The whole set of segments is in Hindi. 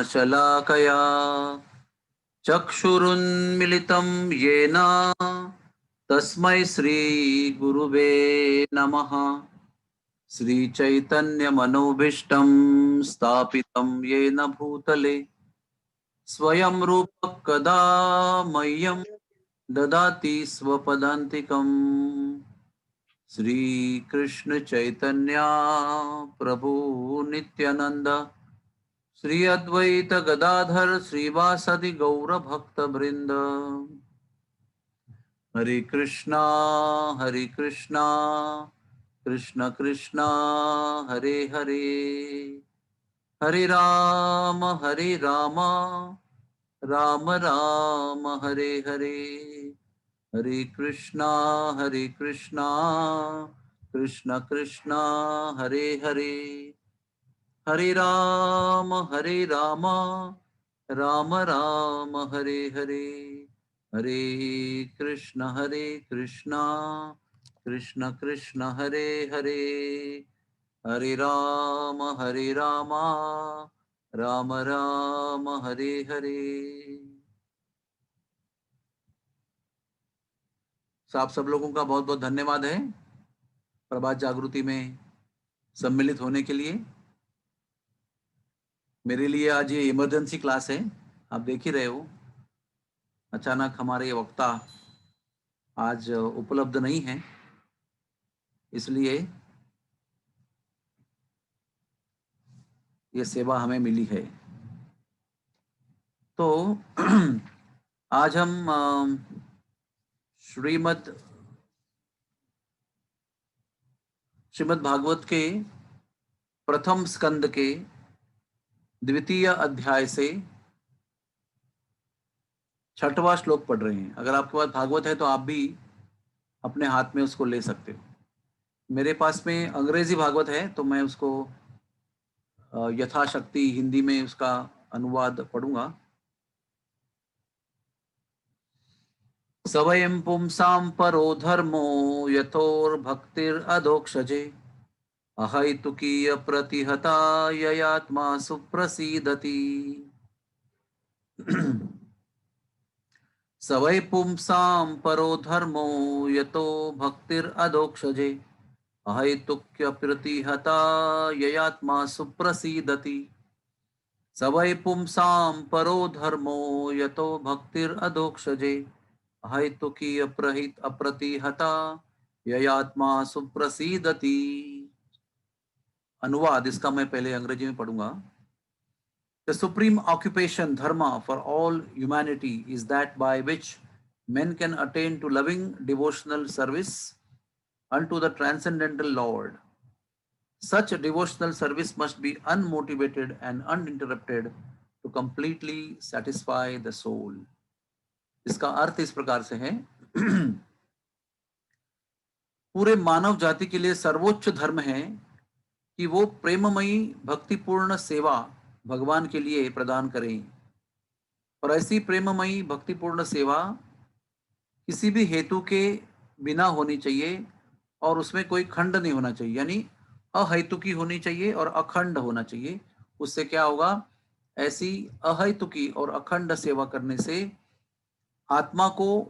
शलाकया चक्षुरुन्मिलितं येन तस्मै श्रीगुरुवे नमः। श्रीचैतन्यमनोभीष्टं स्थापितं येन भूतले स्वयं रूपः कदा मह्यं ददाति स्वपदान्तिकम्। श्रीकृष्ण चैतन्य प्रभु नित्यानंद श्री अद्वैत गदाधर श्रीवासदि गौर भक्त वृंद। हरे कृष्णा कृष्ण कृष्णा हरे हरे, हरे राम राम राम हरे हरे, हरे कृष्णा कृष्ण कृष्णा हरे हरे, हरे राम राम राम हरे हरे, हरे कृष्ण कृष्ण कृष्ण हरे हरे, हरे राम राम राम हरे हरे। आप सब लोगों का बहुत बहुत धन्यवाद है प्रभात जागृति में सम्मिलित होने के लिए। मेरे लिए आज ये इमरजेंसी क्लास है, आप देख ही रहे हो। अचानक हमारे वक्ता आज उपलब्ध नहीं है, इसलिए ये सेवा हमें मिली है। तो आज हम श्रीमद् भागवत के प्रथम स्कंद के द्वितीय अध्याय से 6वां श्लोक पढ़ रहे हैं। अगर आपके पास भागवत है तो आप भी अपने हाथ में उसको ले सकते हो। मेरे पास में अंग्रेजी भागवत है तो मैं उसको यथाशक्ति हिंदी में उसका अनुवाद पढ़ूंगा। सवयं पुंसां परो धर्मो यथोर्भक्तिरधोक्षजे अहैतुकीय प्रतिहता ययात्मा सुप्रसीदति। सवै पुंसां परो धर्मो यतो भक्तिरधोक्षजे अहैतुक्य प्रतिहता ययात्मा सुप्रसीदति। सवै पुंसां परो धर्मो यतो भक्तिरधोक्षजे अहैतुकी अप्रतिहता ययात्मा सुप्रसीदति। अनुवाद इसका मैं पहले अंग्रेजी में पढ़ूंगा। The supreme occupation dharma for all humanity is that by which men can attain to loving devotional service unto the transcendental Lord. Such devotional service must be unmotivated and uninterrupted to completely satisfy the soul. इसका अर्थ इस प्रकार से है पूरे मानव जाति के लिए सर्वोच्च धर्म है कि वो प्रेममयी भक्तिपूर्ण सेवा भगवान के लिए प्रदान करें। और ऐसी प्रेममयी भक्तिपूर्ण सेवा किसी भी हेतु के बिना होनी चाहिए और उसमें कोई खंड नहीं होना चाहिए, यानी अहेतुकी होनी चाहिए और अखंड होना चाहिए। उससे क्या होगा, ऐसी अहेतुकी और अखंड सेवा करने से आत्मा को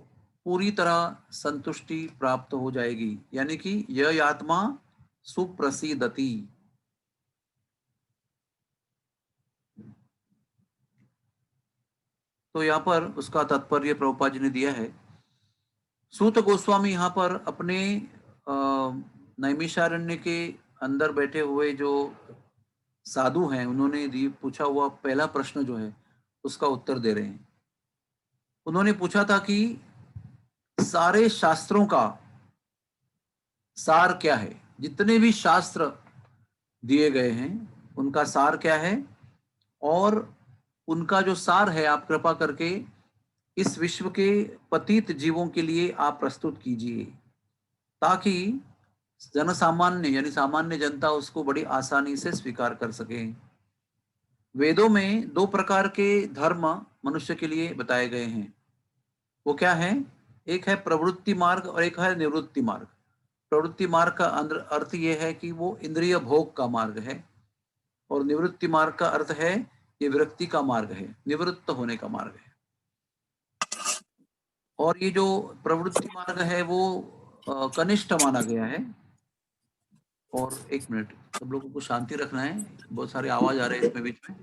पूरी तरह संतुष्टि प्राप्त हो जाएगी, यानी कि यह आत्मा सुप्रसीदति। तो यहाँ पर उसका तात्पर्य प्रभुपाद जी ने दिया है। सूत गोस्वामी यहाँ पर अपने नैमिषारण्य के अंदर बैठे हुए जो साधु हैं, उन्होंने पूछा हुआ पहला प्रश्न जो है उसका उत्तर दे रहे हैं। उन्होंने पूछा था कि सारे शास्त्रों का सार क्या है, जितने भी शास्त्र दिए गए हैं उनका सार क्या है, और उनका जो सार है आप कृपा करके इस विश्व के पतित जीवों के लिए आप प्रस्तुत कीजिए, ताकि जन सामान्य यानी सामान्य जनता उसको बड़ी आसानी से स्वीकार कर सके। वेदों में 2 प्रकार के धर्म मनुष्य के लिए बताए गए हैं। वो क्या है, एक है प्रवृत्ति मार्ग और एक है निवृत्ति मार्ग। प्रवृत्ति मार्ग का अर्थ ये है कि वो इंद्रिय भोग का मार्ग है, और निवृत्ति मार्ग का अर्थ है ये विरक्ति का मार्ग है, निवृत्त होने का मार्ग है। और ये जो प्रवृत्ति मार्ग है वो कनिष्ठ माना गया है। और एक मिनट, सब लोगों को शांति रखना है, बहुत सारे आवाज आ रहे हैं इसमें बीच में।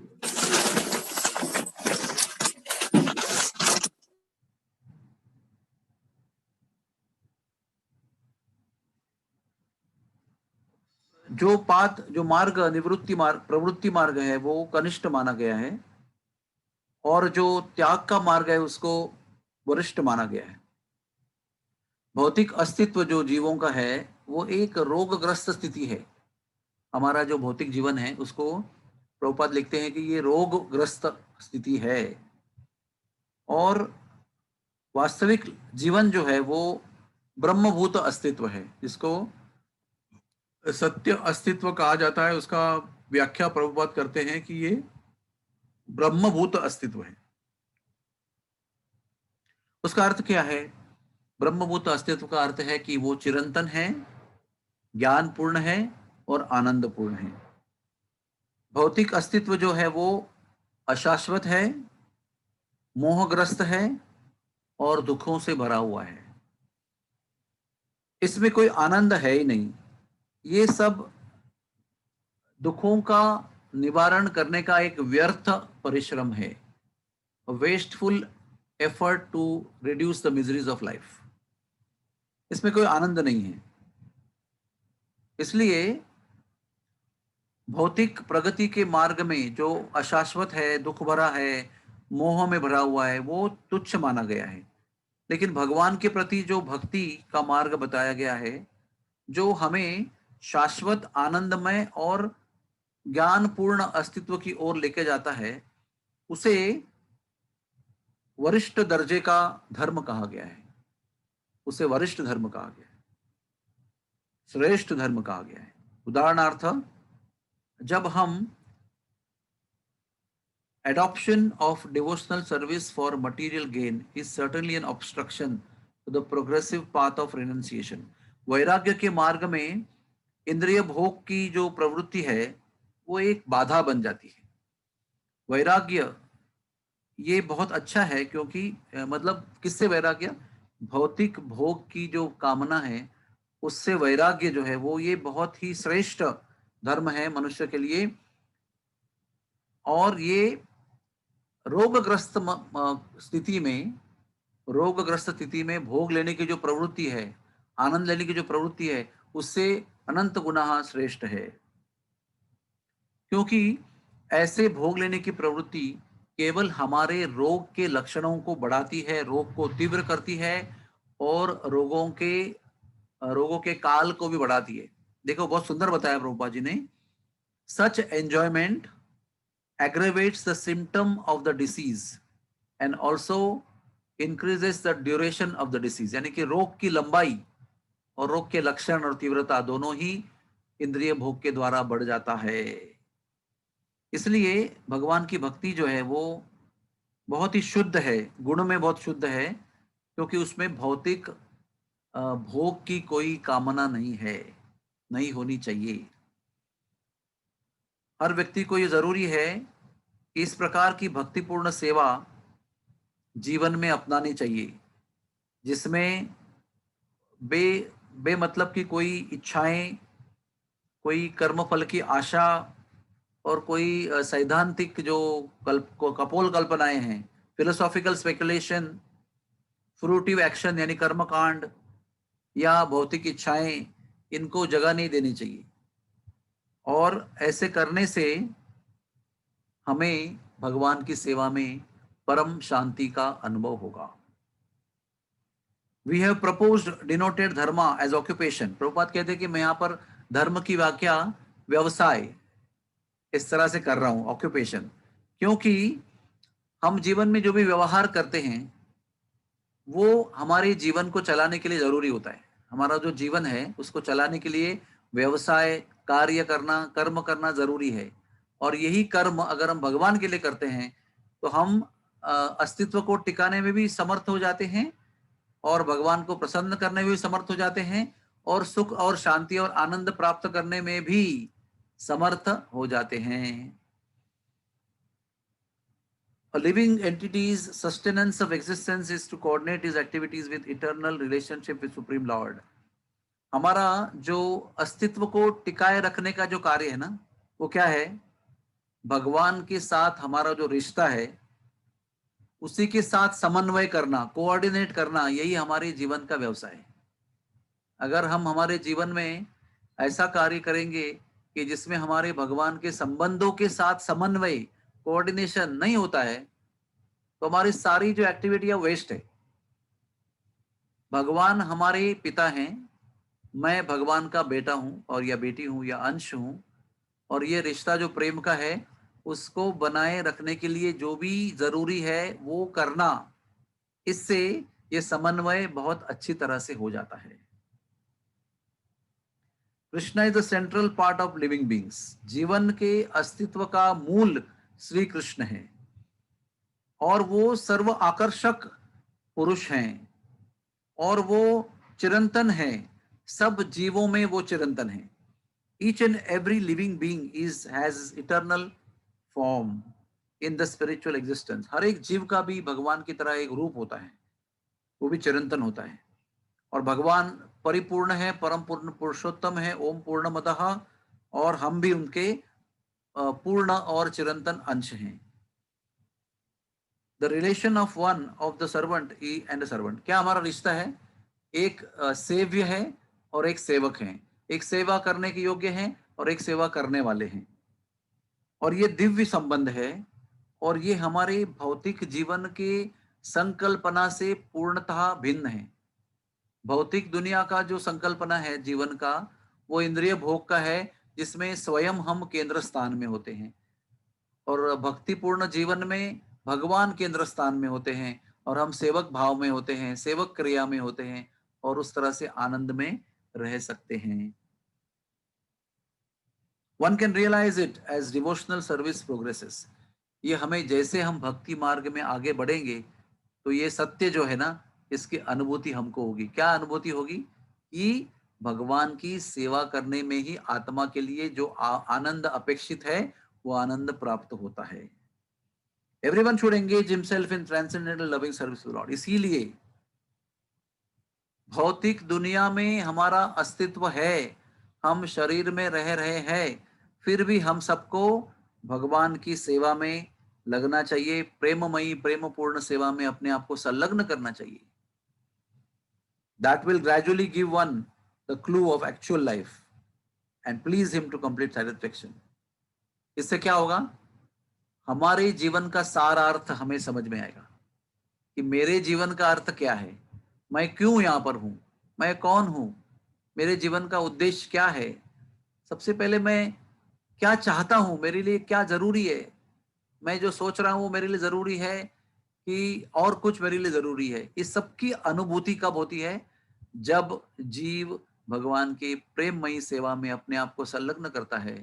जो मार्ग निवृत्ति मार्ग प्रवृत्ति मार्ग है वो कनिष्ठ माना गया है, और जो त्याग का मार्ग है उसको वरिष्ठ माना गया है। भौतिक अस्तित्व जो जीवों का है वो एक रोगग्रस्त स्थिति है। हमारा जो भौतिक जीवन है उसको प्रभुपाद लिखते हैं कि ये रोगग्रस्त स्थिति है, और वास्तविक जीवन जो है वो ब्रह्मभूत अस्तित्व है, जिसको सत्य अस्तित्व कहा जाता है। उसका व्याख्या प्रभुपाद करते हैं कि ये ब्रह्मभूत अस्तित्व है। उसका अर्थ क्या है? ब्रह्मभूत अस्तित्व का अर्थ है कि वो चिरंतन है, ज्ञानपूर्ण है और आनंदपूर्ण है। भौतिक अस्तित्व जो है वो अशाश्वत है, मोहग्रस्त है और दुखों से भरा हुआ है। इसमें कोई आनंद है ही नहीं। ये सब दुखों का निवारण करने का एक व्यर्थ परिश्रम है, wasteful effort to reduce the miseries of life. इसमें कोई आनंद नहीं है। इसलिए भौतिक प्रगति के मार्ग में जो अशाश्वत है, दुख भरा है, मोह में भरा हुआ है, वो तुच्छ माना गया है। लेकिन भगवान के प्रति जो भक्ति का मार्ग बताया गया है, जो हमें शाश्वत आनंदमय और ज्ञानपूर्ण अस्तित्व की ओर लेके जाता है, उसे वरिष्ठ दर्जे का धर्म कहा गया है। उसे वरिष्ठ धर्म कहा गया है, श्रेष्ठ धर्म कहा गया है। उदाहरणार्थ, जब हम adoption of devotional service for material gain is certainly an obstruction to the progressive path of renunciation. वैराग्य के मार्ग में इंद्रिय भोग की जो प्रवृत्ति है वो एक बाधा बन जाती है। वैराग्य ये बहुत अच्छा है, क्योंकि मतलब किससे वैराग्य? भौतिक भोग की जो कामना है उससे वैराग्य जो है वो ये बहुत ही श्रेष्ठ धर्म है मनुष्य के लिए। और ये रोगग्रस्त स्थिति में भोग लेने की जो प्रवृत्ति है, आनंद लेने की जो प्रवृत्ति है, उससे अनंत गुना श्रेष्ठ है। क्योंकि ऐसे भोग लेने की प्रवृत्ति केवल हमारे रोग के लक्षणों को बढ़ाती है, रोग को तीव्र करती है और रोगों के काल को भी बढ़ाती है। देखो, बहुत सुंदर बताया प्रभुपाद जी ने। सच enjoyment aggravates the symptom of the disease and also increases the duration of the disease। यानी कि रोग की लंबाई और रोग के लक्षण और तीव्रता दोनों ही इंद्रिय भोग के द्वारा बढ़ जाता है। इसलिए भगवान की भक्ति जो है वो बहुत ही शुद्ध है, गुण में बहुत शुद्ध है, क्योंकि उसमें भौतिक भोग की कोई कामना नहीं है, नहीं होनी चाहिए। हर व्यक्ति को ये जरूरी है कि इस प्रकार की भक्तिपूर्ण सेवा जीवन में अपनानी चाहिए, जिसमें बेमतलब की कोई इच्छाएं, कोई कर्मफल की आशा और कोई सैद्धांतिक जो कपोल कल्पनाएं हैं, फिलोसॉफिकल स्पेकुलेशन, फ्रूटिव एक्शन यानी कर्मकांड या भौतिक इच्छाएं, इनको जगह नहीं देनी चाहिए। और ऐसे करने से हमें भगवान की सेवा में परम शांति का अनुभव होगा। We have proposed denoted dharma as occupation. Prabhupada कहते हैं कि मैं यहाँ पर धर्म की व्याख्या व्यवसाय इस तरह से कर रहा हूं, ऑक्यूपेशन, क्योंकि हम जीवन में जो भी व्यवहार करते हैं वो हमारे जीवन को चलाने के लिए जरूरी होता है। हमारा जो जीवन है उसको चलाने के लिए व्यवसाय, कार्य करना, कर्म करना जरूरी है। और यही कर्म अगर हम भगवान के लिए करते हैं तो हम अस्तित्व को टिकाने में भी समर्थ हो जाते हैं और भगवान को प्रसन्न करने में भी समर्थ हो जाते हैं और सुख और शांति और आनंद प्राप्त करने में भी समर्थ हो जाते हैं। A living entity's sustenance of existence is to coordinate his activities with eternal relationship with Supreme Lord. हमारा जो अस्तित्व को टिकाए रखने का जो कार्य है ना, वो क्या है? भगवान के साथ हमारा जो रिश्ता है, उसी के साथ समन्वय करना, कोऑर्डिनेट करना, यही हमारे जीवन का व्यवसाय है। अगर हम हमारे जीवन में ऐसा कार्य करेंगे कि जिसमें हमारे भगवान के संबंधों के साथ समन्वय, कोऑर्डिनेशन नहीं होता है, तो हमारी सारी जो एक्टिविटी है वेस्ट है। भगवान हमारे पिता हैं, मैं भगवान का बेटा हूं और या बेटी हूं या अंश हूं, और ये रिश्ता जो प्रेम का है उसको बनाए रखने के लिए जो भी जरूरी है वो करना, इससे ये समन्वय बहुत अच्छी तरह से हो जाता है। Krishna is the central part of living beings. जीवन के अस्तित्व का मूल श्री कृष्ण है और वो सर्व आकर्षक पुरुष हैं और वो चिरंतन है। सब जीवों में वो चिरंतन है। Each and every living being has eternal form in the spiritual existence. हर एक जीव का भी भगवान की तरह एक रूप होता है, वो भी चिरंतन होता है। और भगवान परिपूर्ण है, परम पूर्ण पुरुषोत्तम है, ओम पूर्णमतः, और हम भी उनके पूर्ण और चिरंतन अंश हैं। The relation of one of the servant and servant, क्या हमारा रिश्ता है? एक सेव्य है और एक सेवक है। एक सेवा करने के योग्य हैं और एक सेवा करने वाले हैं, और ये दिव्य संबंध है और ये हमारे भौतिक जीवन के संकल्पना से पूर्णतः भिन्न है। भौतिक दुनिया का जो संकल्पना है जीवन का, वो इंद्रिय भोग का है, जिसमें स्वयं हम केंद्र स्थान में होते हैं, और भक्तिपूर्ण जीवन में भगवान केंद्र स्थान में होते हैं और हम सेवक भाव में होते हैं, सेवक क्रिया में होते हैं, और उस तरह से आनंद में रह सकते हैं। One can realize it as devotional service progresses. ये हमें जैसे हम भक्ति मार्ग में आगे बढ़ेंगे तो ये सत्य जो है ना, इसकी अनुभूति हमको होगी। क्या अनुभूति होगी? कि भगवान की सेवा करने में ही आत्मा के लिए जो आनंद अपेक्षित है वो आनंद प्राप्त होता है। Everyone should engage himself in transcendental loving service to Lord. इसीलिए भौतिक दुनिया में हमारा अस्तित्व है, हम शरीर में रह रहे हैं, फिर भी हम सबको भगवान की सेवा में लगना चाहिए। प्रेममयी प्रेम पूर्ण सेवा में अपने आप को संलग्न करना चाहिए। That will gradually give one the clue of actual life and please him to complete satisfaction. इससे क्या होगा? हमारे जीवन का सार अर्थ हमें समझ में आएगा कि मेरे जीवन का अर्थ क्या है, मैं क्यों यहाँ पर हूँ, मैं कौन हूँ, मेरे जीवन का उद्देश्य क्या है, सबसे पहले मैं क्या चाहता हूँ, मेरे लिए क्या जरूरी है, मैं जो सोच रहा हूँ वो मेरे लिए जरूरी है कि और कुछ मेरे लिए जरूरी है। इस सब की अनुभूति कब होती है? जब जीव भगवान की प्रेममयी सेवा में अपने आप को संलग्न करता है,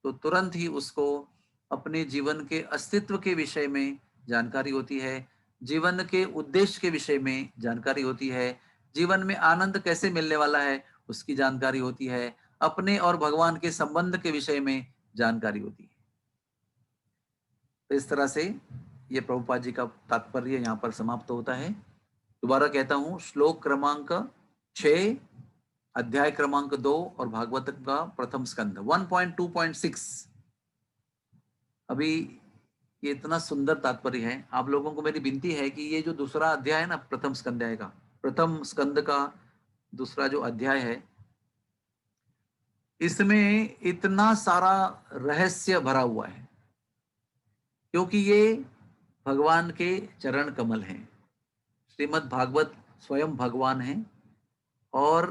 तो तुरंत ही उसको अपने जीवन के अस्तित्व के विषय में जानकारी होती है, जीवन के उद्देश्य के विषय में जानकारी होती है, जीवन में आनंद कैसे मिलने वाला है उसकी जानकारी होती है, अपने और भगवान के संबंध के विषय में जानकारी होती है। तो इस तरह से ये प्रभुपाद जी का तात्पर्य यहाँ पर समाप्त होता है। दोबारा कहता हूँ, श्लोक क्रमांक 6, अध्याय क्रमांक 2 और भागवत का प्रथम स्कंद 1.2.6। अभी ये इतना सुंदर तात्पर्य है। आप लोगों को मेरी विनती है कि ये जो दूसरा अध्याय है ना, प्रथम स्कंद का दूसरा जो अध्याय है, इसमें इतना सारा रहस्य भरा हुआ है, क्योंकि ये भगवान के चरण कमल हैं। श्रीमद् भागवत स्वयं भगवान है और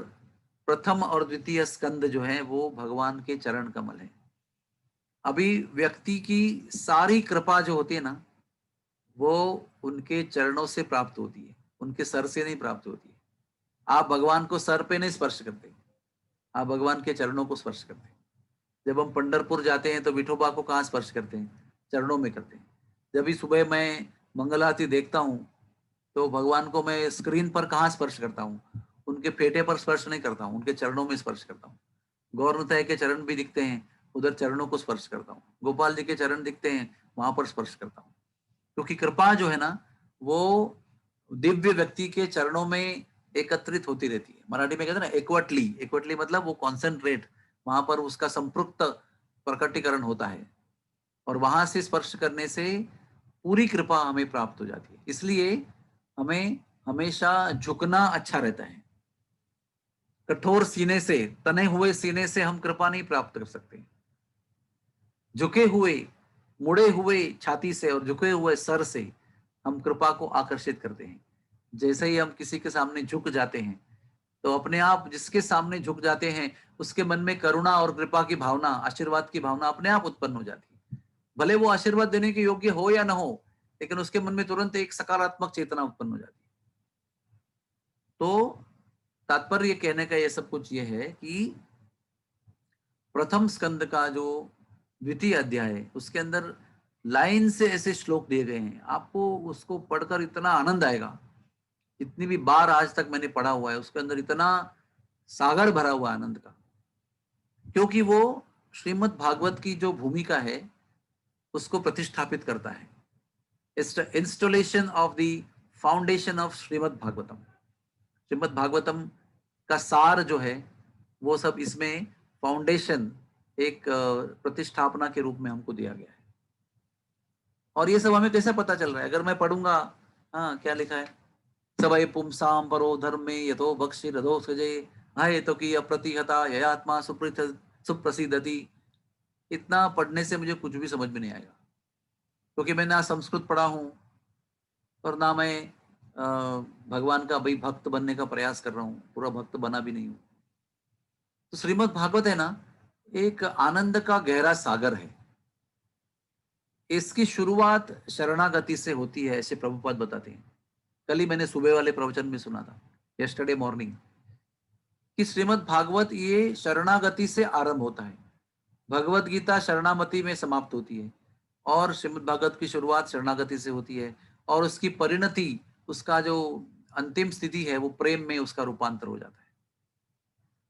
प्रथम और द्वितीय स्कंद जो है वो भगवान के चरण कमल है। अभी व्यक्ति की सारी कृपा जो होती है ना, वो उनके चरणों से प्राप्त होती है, उनके सर से नहीं प्राप्त होती है। आप भगवान को सर पे नहीं स्पर्श करते, आप भगवान के चरणों को स्पर्श करते हैं। जब हम पंढरपुर जाते हैं तो विठोबा को कहाँ स्पर्श करते हैं? चरणों में करते हैं। जब भी सुबह मैं मंगल आरती देखता हूँ तो भगवान को मैं स्क्रीन पर कहाँ स्पर्श करता हूँ? उनके फेटे पर स्पर्श नहीं करता हूँ, उनके चरणों में स्पर्श करता हूँ। गौरनतय के चरण भी दिखते हैं, उधर चरणों को स्पर्श करता हूँ। गोपाल जी के चरण दिखते हैं, वहां पर स्पर्श करता हूँ। क्योंकि कृपा जो है ना वो दिव्य व्यक्ति के चरणों में एकत्रित होती रहती है। मराठी में कहते हैं ना एकवटली, एकवटली मतलब वो कॉन्सेंट्रेट, वहां पर उसका संपृक्त प्रकटीकरण होता है और वहां से स्पर्श करने से पूरी कृपा हमें प्राप्त हो जाती है। इसलिए हमें हमेशा झुकना अच्छा रहता है। कठोर सीने से, तने हुए सीने से हम कृपा नहीं प्राप्त कर सकते। झुके हुए, मुड़े हुए छाती से और झुके हुए सर से हम कृपा को आकर्षित करते हैं। जैसे ही हम किसी के सामने झुक जाते हैं तो अपने आप जिसके सामने झुक जाते हैं उसके मन में करुणा और कृपा की भावना, आशीर्वाद की भावना अपने आप उत्पन्न हो जाती है। भले वो आशीर्वाद देने के योग्य हो या ना हो, लेकिन उसके मन में तुरंत एक सकारात्मक चेतना उत्पन्न हो जाती है। तो तात्पर्य कहने का ये सब कुछ ये है कि प्रथम स्कंद का जो द्वितीय अध्याय है उसके अंदर लाइन से ऐसे श्लोक दिए गए हैं, आपको उसको पढ़कर इतना आनंद आएगा। जितनी भी बार आज तक मैंने पढ़ा हुआ है उसके अंदर इतना सागर भरा हुआ आनंद का, क्योंकि वो श्रीमद् भागवत की जो भूमिका है उसको प्रतिष्ठापित करता है। Installation of the foundation of Shrimad Bhagavatam. Shrimad Bhagavatam का सार जो है वो सब इसमें फाउंडेशन, एक प्रतिष्ठापना के रूप में हमको दिया गया है। और ये सब हमें कैसे पता चल रहा है? अगर मैं पढ़ूंगा, हाँ क्या लिखा है, सबय पुंसाम परो धर्म में यथो भक्षि रधो सजय हाय तो की अप्रतिहता ययात्मा सुप्रसिद्धति। इतना पढ़ने से मुझे कुछ भी समझ में नहीं आएगा, क्योंकि मैं ना संस्कृत पढ़ा हूँ और ना मैं भगवान का भाई भक्त बनने का प्रयास कर रहा हूँ, पूरा भक्त बना भी नहीं हूँ। तो श्रीमद् भागवत है ना एक आनंद का गहरा सागर है। इसकी शुरुआत शरणागति से होती है, ऐसे प्रभुपाद बताते हैं। कल ही मैंने सुबह वाले प्रवचन में सुना था, यस्टरडे मॉर्निंग, कि श्रीमद् भागवत ये शरणागति से आरंभ होता है। भगवत गीता शरणामति में समाप्त होती है और श्रीमद् भागवत की शुरुआत शरणागति से होती है और उसकी परिणति, उसका जो अंतिम स्थिति है वो प्रेम में उसका रूपांतर हो जाता है।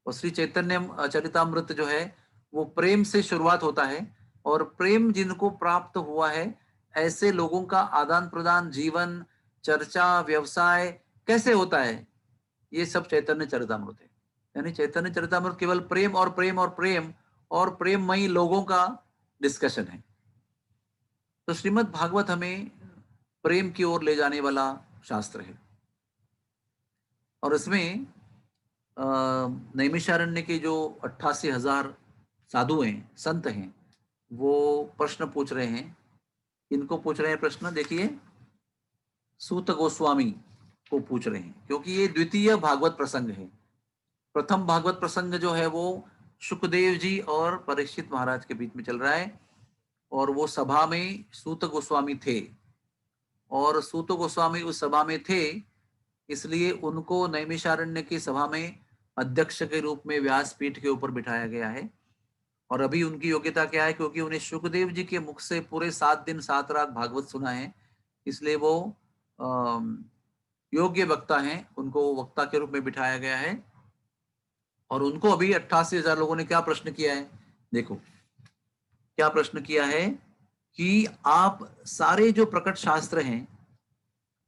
और श्री चैतन्य चरितामृत जो है वो प्रेम से शुरुआत होता है और प्रेम जिनको प्राप्त हुआ है ऐसे लोगों का आदान प्रदान, जीवन, चर्चा, व्यवसाय कैसे होता है, ये सब चैतन्य चरितामृत है। यानी चैतन्य चरितामृत केवल प्रेम और प्रेम और प्रेम और प्रेममयी लोगों का डिस्कशन है। तो श्रीमद् भागवत हमें प्रेम की ओर ले जाने वाला शास्त्र है। और इसमें नैमिषारण्य के जो 88,000 साधु हैं, संत हैं, वो प्रश्न पूछ रहे हैं। इनको पूछ रहे हैं प्रश्न, देखिए सूत गोस्वामी को पूछ रहे हैं, क्योंकि ये द्वितीय भागवत प्रसंग है। प्रथम भागवत प्रसंग जो है वो सुखदेव जी और परीक्षित महाराज के बीच में चल रहा है और वो सभा में सूत गोस्वामी थे और सूत गोस्वामी उस सभा में थे, इसलिए उनको नैमिषारण्य की सभा में अध्यक्ष के रूप में व्यास पीठ के ऊपर बिठाया गया है। और अभी उनकी योग्यता क्या है, क्योंकि उन्हें सुखदेव जी के मुख से पूरे 7 दिन 7 रात भागवत सुना है, इसलिए वो योग्य वक्ता हैं, उनको वक्ता के रूप में बिठाया गया है। और उनको अभी 88,000 लोगों ने क्या प्रश्न किया है, देखो क्या प्रश्न किया है कि आप सारे जो प्रकट शास्त्र हैं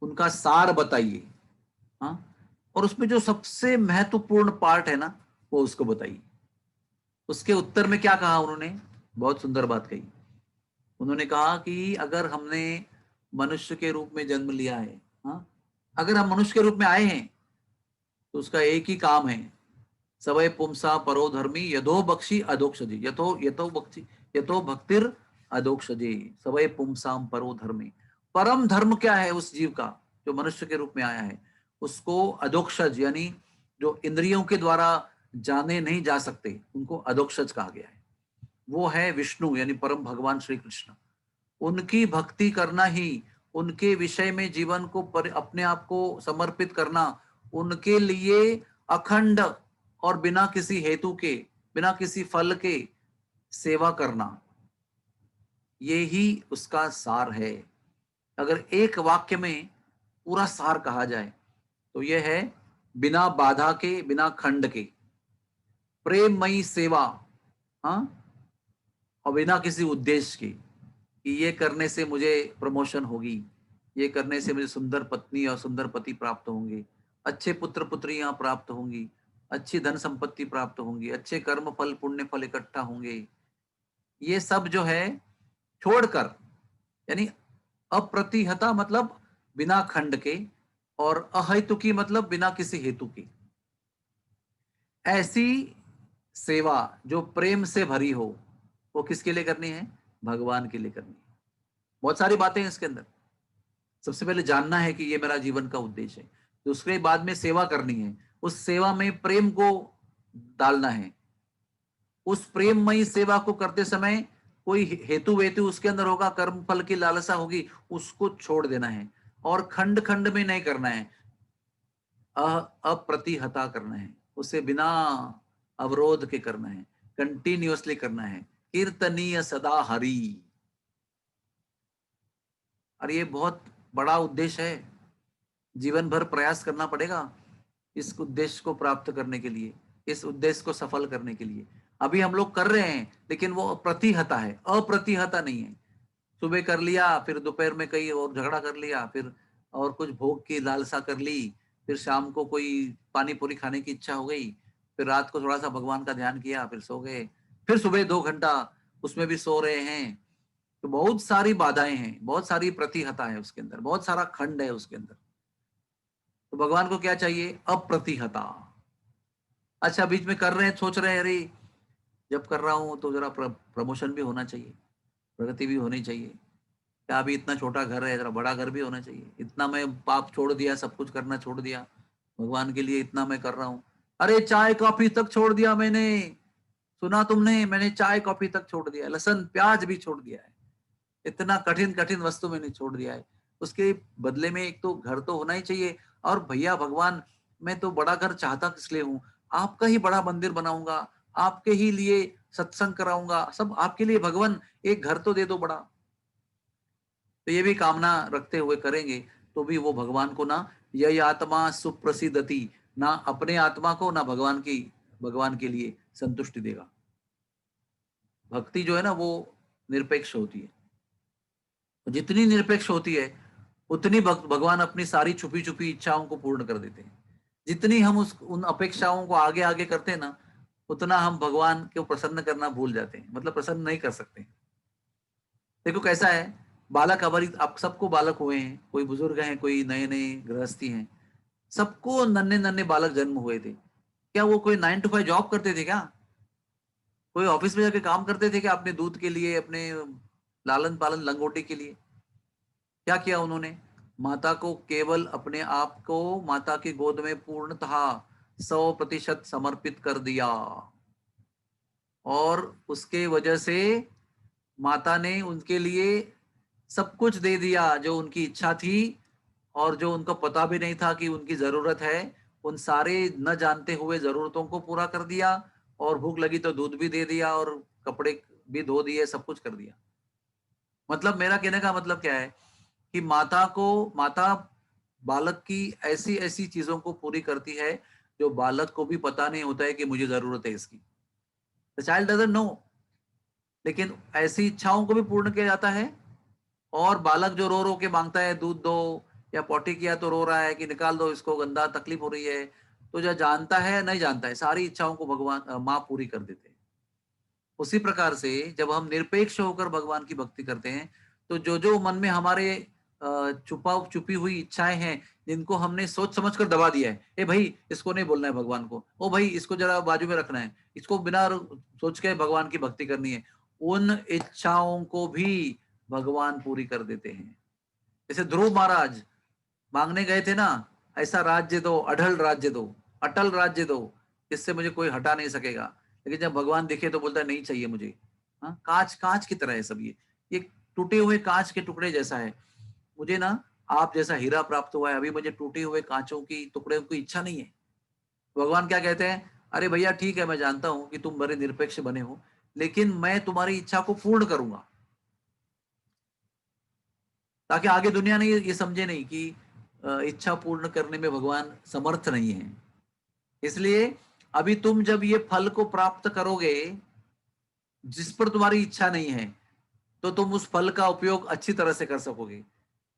उनका सार बताइए, हाँ, और उसमें जो सबसे महत्वपूर्ण पार्ट है ना वो उसको बताइए। उसके उत्तर में क्या कहा उन्होंने, बहुत सुंदर बात कही। उन्होंने कहा कि अगर हमने मनुष्य के रूप में जन्म लिया है, हाँ, अगर हम मनुष्य के रूप में आए हैं तो उसका एक ही काम है, सवय पुंसा परो धर्मी यथो बक्षी अधोक्षजी, यथो यथो बक्षी यथो भक्तिर अधोक्षजी, सवय पुंसाम परो धर्मी। परम धर्म क्या है उस जीव का जो मनुष्य के रूप में आया है, उसको अधोक्षज यानी जो इंद्रियों के द्वारा जाने नहीं जा सकते उनको अधोक्षज कहा गया है। वो है विष्णु यानी परम भगवान श्री कृष्ण। उनकी भक्ति करना ही, उनके विषय में जीवन को अपने आप को समर्पित करना, उनके लिए अखंड और बिना किसी हेतु के, बिना किसी फल के सेवा करना, ये ही उसका सार है। अगर एक वाक्य में पूरा सार कहा जाए तो यह है बिना बाधा के, बिना खंड के प्रेममयी सेवा, हाँ, और बिना किसी उद्देश्य की। कि ये करने से मुझे प्रमोशन होगी, ये करने से मुझे सुंदर पत्नी और सुंदर पति प्राप्त होंगे, अच्छे पुत्र पुत्रियां प्राप्त होंगी, अच्छी धन संपत्ति प्राप्त होंगी, अच्छे कर्म फल पुण्य फल इकट्ठा होंगे। ये सब जो है छोड़कर, यानी अप्रतिहता मतलब बिना खंड के, और अहेतुकी मतलब बिना किसी हेतु के, ऐसी सेवा जो प्रेम से भरी हो, वो किसके लिए करनी है? भगवान के लिए करनी है। बहुत सारी बातें हैं इसके अंदर। सबसे पहले जानना है कि ये मेरा जीवन का उद्देश्य है, दूसरे बाद में सेवा करनी है, उस सेवा में प्रेम को डालना है, उस प्रेममयी सेवा को करते समय कोई हेतु वेतु उसके अंदर होगा, कर्म फल की लालसा होगी, उसको छोड़ देना है, और खंड खंड में नहीं करना है, अप्रतिहता करना है, उसे बिना अवरोध के करना है, कंटिन्यूअसली करना है, कीर्तनीय सदा हरि। और ये बहुत बड़ा उद्देश्य है, जीवन भर प्रयास करना पड़ेगा इस उद्देश्य को प्राप्त करने के लिए, इस उद्देश्य को सफल करने के लिए। अभी हम लोग कर रहे हैं, लेकिन वो प्रतिहता है, अप्रतिहता नहीं है। सुबह कर लिया, फिर दोपहर में कहीं और झगड़ा कर लिया, फिर और कुछ भोग की लालसा कर ली, फिर शाम को कोई पानी पूरी खाने की इच्छा हो गई, फिर रात को थोड़ा सा भगवान का ध्यान किया, फिर सो गए, फिर सुबह 2 घंटा उसमें भी सो रहे हैं। तो बहुत सारी बाधाएं हैं, बहुत सारी प्रतिहता है उसके अंदर, बहुत सारा खंड है उसके अंदर। तो भगवान को क्या चाहिए? अप्रतिहता। अच्छा, बीच में कर रहे हैं, सोच रहे हैं अरे जब कर रहा हूं तो जरा प्रमोशन भी होना चाहिए, प्रगति भी होनी चाहिए, क्या अभी इतना छोटा घर है, जरा बड़ा घर भी होना चाहिए, इतना मैं पाप छोड़ दिया, सब कुछ करना छोड़ दिया, भगवान के लिए इतना मैं कर रहा हूँ। अरे चाय कॉफी तक छोड़ दिया मैंने, सुना तुमने, मैंने चाय कॉफी तक छोड़ दिया, लहसुन प्याज भी छोड़ दिया है, इतना कठिन कठिन वस्तु मैंने छोड़ दिया है। उसके बदले में एक तो घर तो होना ही चाहिए। और भैया भगवान, मैं तो बड़ा घर चाहता किस लिए हूँ, आपका ही बड़ा मंदिर बनाऊंगा, आपके ही लिए सत्संग कराऊंगा, सब आपके लिए, भगवान एक घर तो दे दो बड़ा। तो ये भी कामना रखते हुए करेंगे तो भी वो भगवान को ना, यह आत्मा सुप्रसिद्धति, ना अपने आत्मा को ना भगवान के लिए संतुष्टि देगा। भक्ति जो है ना वो निरपेक्ष होती है, जितनी निरपेक्ष होती है उतनी भगवान अपनी सारी छुपी छुपी इच्छाओं को पूर्ण कर देते हैं। जितनी हम उन अपेक्षाओं को आगे आगे करते हैं ना, उतना हम भगवान को प्रसन्न करना भूल जाते हैं, मतलब प्रसन्न नहीं कर सकते। देखो कैसा है, बालक, हमारी आप सबको बालक हुए हैं, कोई बुजुर्ग हैं, कोई नए नए गृहस्थी हैं, सबको नन्हे नन्हे बालक जन्म हुए थे। क्या वो कोई 9 to 5 जॉब करते थे क्या? कोई ऑफिस में जाके काम करते थे क्या अपने दूध के लिए, अपने लालन पालन लंगोटी के लिए? क्या किया उन्होंने? माता को केवल अपने आप को माता की गोद में पूर्णतः 100% समर्पित कर दिया, और उसके वजह से माता ने उनके लिए सब कुछ दे दिया जो उनकी इच्छा थी, और जो उनको पता भी नहीं था कि उनकी जरूरत है, उन सारे न जानते हुए जरूरतों को पूरा कर दिया, और भूख लगी तो दूध भी दे दिया, और कपड़े भी धो दिए, सब कुछ कर दिया। मतलब मेरा कहने का मतलब क्या है कि माता बालक की ऐसी ऐसी चीजों को पूरी करती है जो बालक को भी पता नहीं होता है कि मुझे जरूरत है इसकी। द चाइल्ड डजंट नो, लेकिन ऐसी इच्छाओं को भी पूर्ण किया जाता है। और बालक जो रो रो के मांगता है दूध दो, या पॉटी किया तो रो रहा है कि निकाल दो इसको, गंदा तकलीफ हो रही है, तो जो जानता है नहीं जानता है, सारी इच्छाओं को भगवान माँ पूरी कर देते हैं। उसी प्रकार से जब हम निरपेक्ष होकर भगवान की भक्ति करते हैं, तो जो जो मन में हमारे छुपी हुई इच्छाएं हैं, जिनको हमने सोच समझ कर दबा दिया है, ए भाई इसको नहीं बोलना है भगवान को, ओ भाई इसको जरा बाजू में रखना है, इसको बिना सोच के भगवान की भक्ति करनी है, उन इच्छाओं को भी भगवान पूरी कर देते हैं। जैसे ध्रुव महाराज मांगने गए थे ना, ऐसा राज्य दो, अढल राज्य दो, अटल राज्य दो, इससे मुझे कोई हटा नहीं सकेगा। लेकिन जब भगवान दिखे तो बोलता है नहीं चाहिए मुझे। हाँ, कांच कांच की तरह है सब, ये टूटे हुए कांच के टुकड़े जैसा है। मुझे ना आप जैसा हीरा प्राप्त हुआ है, अभी मुझे टूटे हुए कांचों की टुकड़े की इच्छा नहीं है। भगवान क्या कहते हैं, अरे भैया ठीक है, मैं जानता हूं कि तुम बड़े निरपेक्ष बने हो, लेकिन मैं तुम्हारी इच्छा को पूर्ण करूंगा, ताकि आगे दुनिया ने ये समझे नहीं कि इच्छा पूर्ण करने में भगवान समर्थ नहीं है। इसलिए अभी तुम जब ये फल को प्राप्त करोगे जिस पर तुम्हारी इच्छा नहीं है, तो तुम उस फल का उपयोग अच्छी तरह से कर सकोगे।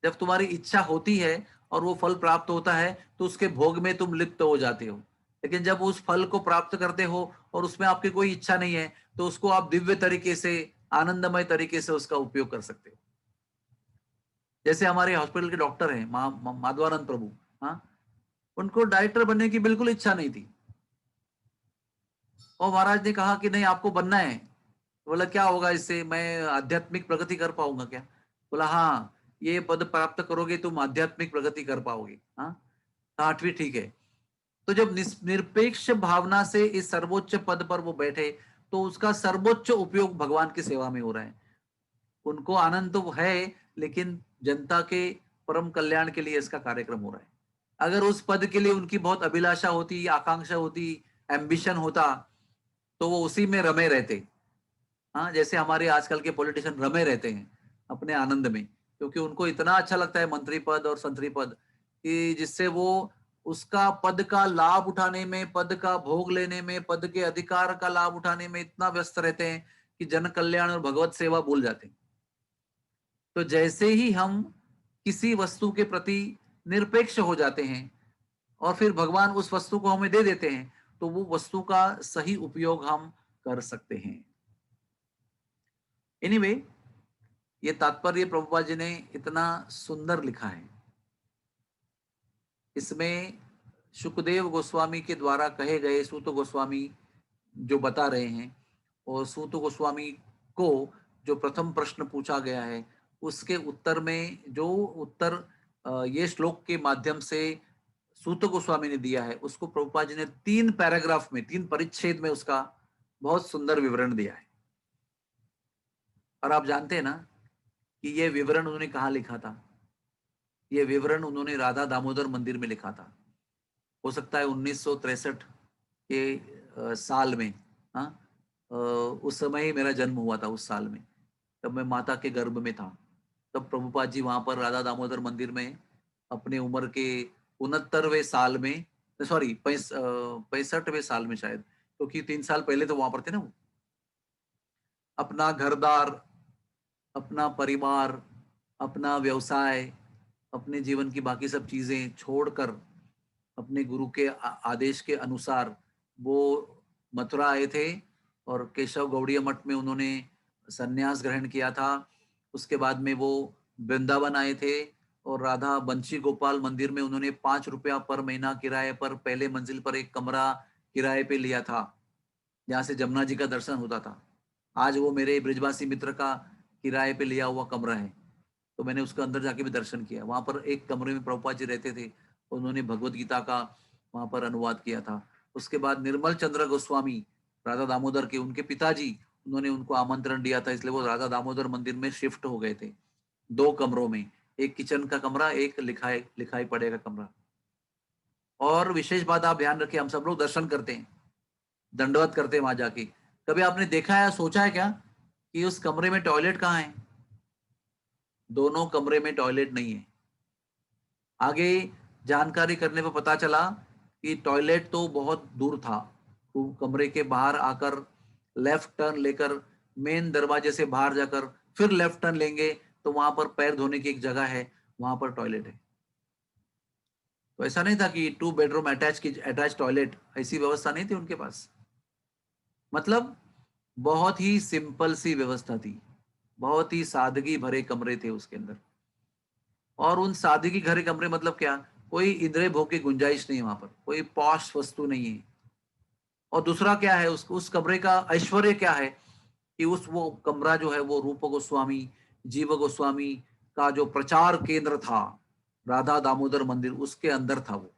जब तुम्हारी इच्छा होती है और वो फल प्राप्त होता है तो उसके भोग में तुम लिप्त हो जाते हो। लेकिन जब उस फल को प्राप्त करते हो और उसमें आपकी कोई इच्छा नहीं है तो उसको आप दिव्य तरीके से, आनंदमय तरीके से उसका उपयोग कर सकते हो। जैसे हमारे हॉस्पिटल के डॉक्टर हैं माधवानंद प्रभु, हाँ, उनको डायरेक्टर बनने की बिल्कुल इच्छा नहीं थी और महाराज ने कहा कि नहीं आपको बनना है। तो बोला क्या होगा इससे, मैं आध्यात्मिक प्रगति कर पाऊंगा क्या? बोला हाँ, ये पद प्राप्त करोगे तुम आध्यात्मिक प्रगति कर पाओगे। हाँ, आठवीं ठीक है। तो जब निरपेक्ष भावना से इस सर्वोच्च पद पर वो बैठे तो उसका सर्वोच्च उपयोग भगवान की सेवा में हो रहा है। उनको आनंद तो है लेकिन जनता के परम कल्याण के लिए इसका कार्यक्रम हो रहा है। अगर उस पद के लिए उनकी बहुत अभिलाषा होती, आकांक्षा होती, एम्बिशन होता तो वो उसी में रमे रहते। हाँ, जैसे हमारे आजकल के पॉलिटिशियन रमे रहते हैं अपने आनंद में, क्योंकि उनको इतना अच्छा लगता है मंत्री पद और संतरी पद कि जिससे वो उसका पद का लाभ उठाने में, पद का भोग लेने में, पद के अधिकार का लाभ उठाने में इतना व्यस्त रहते हैं कि जन कल्याण और भगवत सेवा भूल जाते हैं। तो जैसे ही हम किसी वस्तु के प्रति निरपेक्ष हो जाते हैं और फिर भगवान उस वस्तु को हमें दे देते हैं तो वो वस्तु का सही उपयोग हम कर सकते हैं। एनीवे, ये तात्पर्य प्रभुपाद जी ने इतना सुंदर लिखा है। इसमें सुखदेव गोस्वामी के द्वारा कहे गए सूत गोस्वामी जो बता रहे हैं और सूत गोस्वामी को जो प्रथम प्रश्न पूछा गया है उसके उत्तर में जो उत्तर ये श्लोक के माध्यम से सूत गोस्वामी ने दिया है उसको प्रभुपाद जी ने 3 पैराग्राफ में, 3 परिच्छेद में उसका बहुत सुंदर विवरण दिया है। और आप जानते हैं ना कि ये विवरण उन्होंने कहाँ लिखा था? ये विवरण उन्होंने राधा दामोदर मंदिर में लिखा था। हो सकता है 1963 के साल में। हाँ, उस समय ही मेरा जन्म हुआ था, उस साल में, तब मैं माता के गर्भ में था। तब प्रभुपाद जी वहां पर राधा दामोदर मंदिर में अपने उम्र के 69वें साल में, सॉरी 65वें साल में शायद, क्योंकि 3 साल पहले तो वहां पर थे ना वो, अपना घरदार, अपना परिवार, अपना व्यवसाय, अपने जीवन की बाकी सब चीजें छोड़कर अपने गुरु के आदेश के अनुसार वो मथुरा आए थे और केशव गौड़ीय मठ में उन्होंने संन्यास ग्रहण किया था। उसके बाद में वो वृंदावन आए थे और राधा बंशी गोपाल मंदिर में उन्होंने 5 रुपया पर महीना किराए पर पहले मंजिल पर एक कमरा किराए पे लिया था, जहाँ से जमुना जी का दर्शन होता था। आज वो मेरे ब्रिजवासी मित्र का किराए पे लिया हुआ कमरा है, तो मैंने उसके अंदर जाके भी दर्शन किया। वहां पर एक कमरे में प्रभुपाद जी रहते थे, उन्होंने भगवत गीता का वहां पर अनुवाद किया था। उसके बाद निर्मल चंद्र गोस्वामी, राधा दामोदर के उनके पिताजी, उन्होंने उनको आमंत्रण दिया था, इसलिए वो राधा दामोदर मंदिर में शिफ्ट हो गए थे 2 कमरों में, एक किचन का कमरा, एक लिखाई लिखाई पढ़े का कमरा। और विशेष बात आप ध्यान रखिए, हम सब लोग दर्शन करते हैं, दंडवत करते हैं वहां जाके। कभी आपने देखा है, सोचा है क्या कि उस कमरे में टॉयलेट कहाँ है? दोनों कमरे में टॉयलेट नहीं है। आगे जानकारी करने पर पता चला कि टॉयलेट तो बहुत दूर था, तो कमरे के बाहर आकर लेफ्ट टर्न लेकर मेन दरवाजे से बाहर जाकर फिर लेफ्ट टर्न लेंगे तो वहां पर पैर धोने की एक जगह है, वहां पर टॉयलेट है। तो ऐसा नहीं था कि 2 बेडरूम अटैच टॉयलेट, ऐसी व्यवस्था नहीं थी उनके पास। मतलब बहुत ही सिंपल सी व्यवस्था थी, बहुत ही सादगी भरे कमरे थे उसके अंदर। और उन सादगी घरे कमरे मतलब क्या, कोई इंद्रिय भोग की गुंजाइश नहीं है वहां पर, कोई पॉश वस्तु नहीं है। और दूसरा क्या है, उस कमरे का ऐश्वर्य क्या है कि उस वो कमरा जो है वो रूप गोस्वामी, जीव गोस्वामी का जो प्रचार केंद्र था, राधा दामोदर मंदिर, उसके अंदर था वो।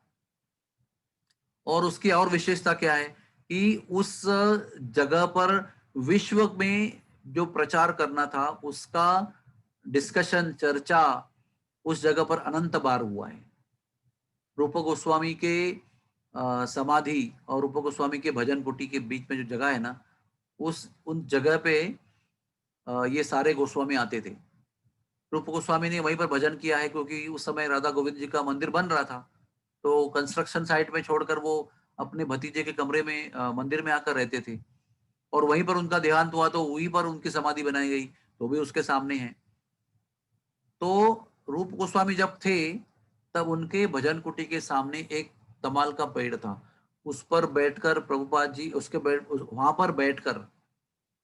और उसकी और विशेषता क्या है कि उस जगह पर विश्व में जो प्रचार करना था उसका डिस्कशन, चर्चा उस जगह पर अनंत बार हुआ है। रूप गोस्वामी के समाधि और रूप गोस्वामी के भजन कुटी के बीच में जो जगह है ना, उन जगह पे ये सारे गोस्वामी आते थे। रूप गोस्वामी ने वहीं पर भजन किया है क्योंकि उस समय राधा गोविंद जी का मंदिर बन रहा था। तो कंस्ट्रक्शन साइट में छोड़कर वो अपने भतीजे के कमरे में मंदिर में आकर रहते थे और वहीं पर उनका देहांत हुआ तो वहीं पर उनकी समाधि बनाई गई। तो भी उसके सामने है। तो रूप गोस्वामी जब थे तब उनके भजन कुटी के सामने एक तमाल का पेड़ था, उस पर बैठकर प्रभुपाद जी वहां पर बैठकर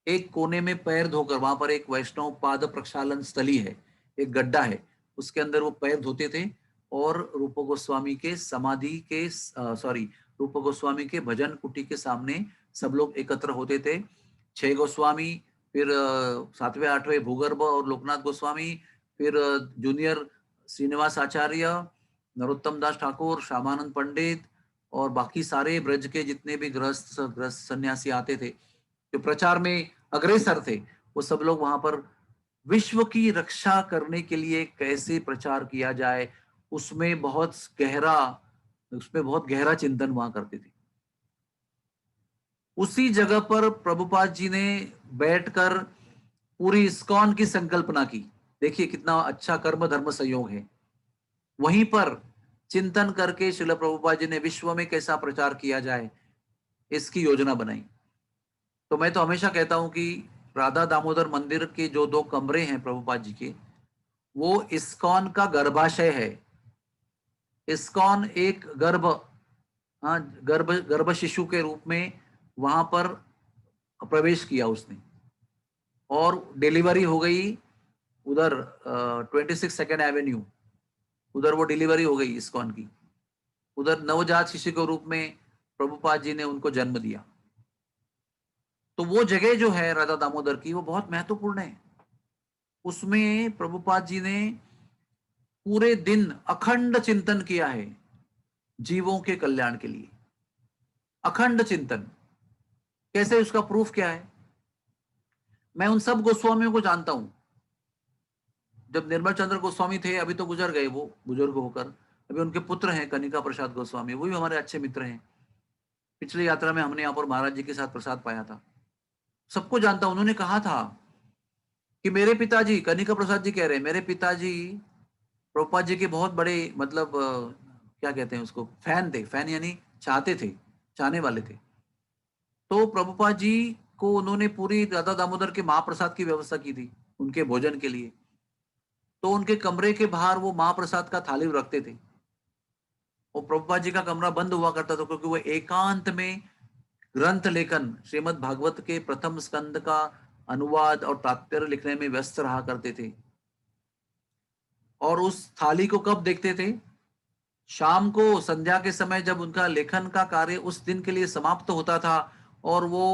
एक कोने में पैर धोकर, वहां पर एक वैष्णव पाद प्रक्षालन स्थली है, एक गड्ढा है, उसके अंदर वो पैर धोते थे और रूप गोस्वामी के समाधि के सॉरी रूप गोस्वामी के भजन कुटी के सामने सब लोग एकत्र होते थे। 6 गोस्वामी, फिर 7वें 8वें भूगर्भ और लोकनाथ गोस्वामी, फिर जूनियर श्रीनिवास आचार्य, नरोत्तम दास ठाकुर, श्यामानंद पंडित और बाकी सारे ब्रज के जितने भी गृहस्थ सन्यासी आते थे जो प्रचार में अग्रसर थे, वो सब लोग वहां पर विश्व की रक्षा करने के लिए कैसे प्रचार किया जाए, उसमें बहुत गहरा उसमें बहुत गहरा चिंतन वहां करते थे। उसी जगह पर प्रभुपाद जी ने बैठकर पूरी इस्कॉन की संकल्पना की। देखिए कितना अच्छा कर्म धर्म संयोग है। वहीं पर चिंतन करके श्रील प्रभुपाद जी ने विश्व में कैसा प्रचार किया जाए इसकी योजना बनाई। तो मैं तो हमेशा कहता हूं कि राधा दामोदर मंदिर के जो 2 कमरे हैं प्रभुपाद जी के, वो इस्कॉन का गर्भाशय है। इस्कॉन एक हाँ गर्भ शिशु के रूप में वहां पर प्रवेश किया उसने, और डिलीवरी हो गई उधर 22 सेकेंड एवेन्यू, उधर वो डिलीवरी हो गई इस्कॉन की। उधर नवजात शिशु के रूप में प्रभुपाद जी ने उनको जन्म दिया। तो वो जगह जो है राधा दामोदर की, वो बहुत महत्वपूर्ण है। उसमें प्रभुपाद जी ने पूरे दिन अखंड चिंतन किया है जीवों के कल्याण के लिए। अखंड चिंतन कैसे, उसका प्रूफ क्या है? मैं उन सब गोस्वामियों को जानता हूं। जब निर्मल चंद्र गोस्वामी थे, अभी तो गुजर गए वो बुजुर्ग होकर, अभी उनके पुत्र हैं कनिका प्रसाद गोस्वामी, वो भी हमारे अच्छे मित्र हैं। पिछली यात्रा में हमने यहाँ पर महाराज जी के साथ प्रसाद पाया था। सबको जानता हूं। उन्होंने कहा था कि मेरे पिताजी, कनिका प्रसाद जी कह रहे हैं, मेरे पिताजी प्रभुपाद जी के बहुत बड़े, मतलब क्या कहते हैं उसको, फैन थे। फैन यानी चाहते थे, चाहने वाले थे। तो प्रभुपाद जी को उन्होंने पूरी राधा दामोदर के महाप्रसाद की व्यवस्था की थी उनके भोजन के लिए। तो उनके कमरे के बाहर वो महाप्रसाद का थाली रखते थे। और प्रभुपाद जी का कमरा बंद हुआ करता था क्योंकि वो एकांत में ग्रंथ लेखन, श्रीमद् भागवत के प्रथम स्कंद का अनुवाद और तात्पर्य लिखने में व्यस्त रहा करते थे। और उस थाली को कब देखते थे? शाम को संध्या के समय, जब उनका लेखन का कार्य उस दिन के लिए समाप्त होता था और वो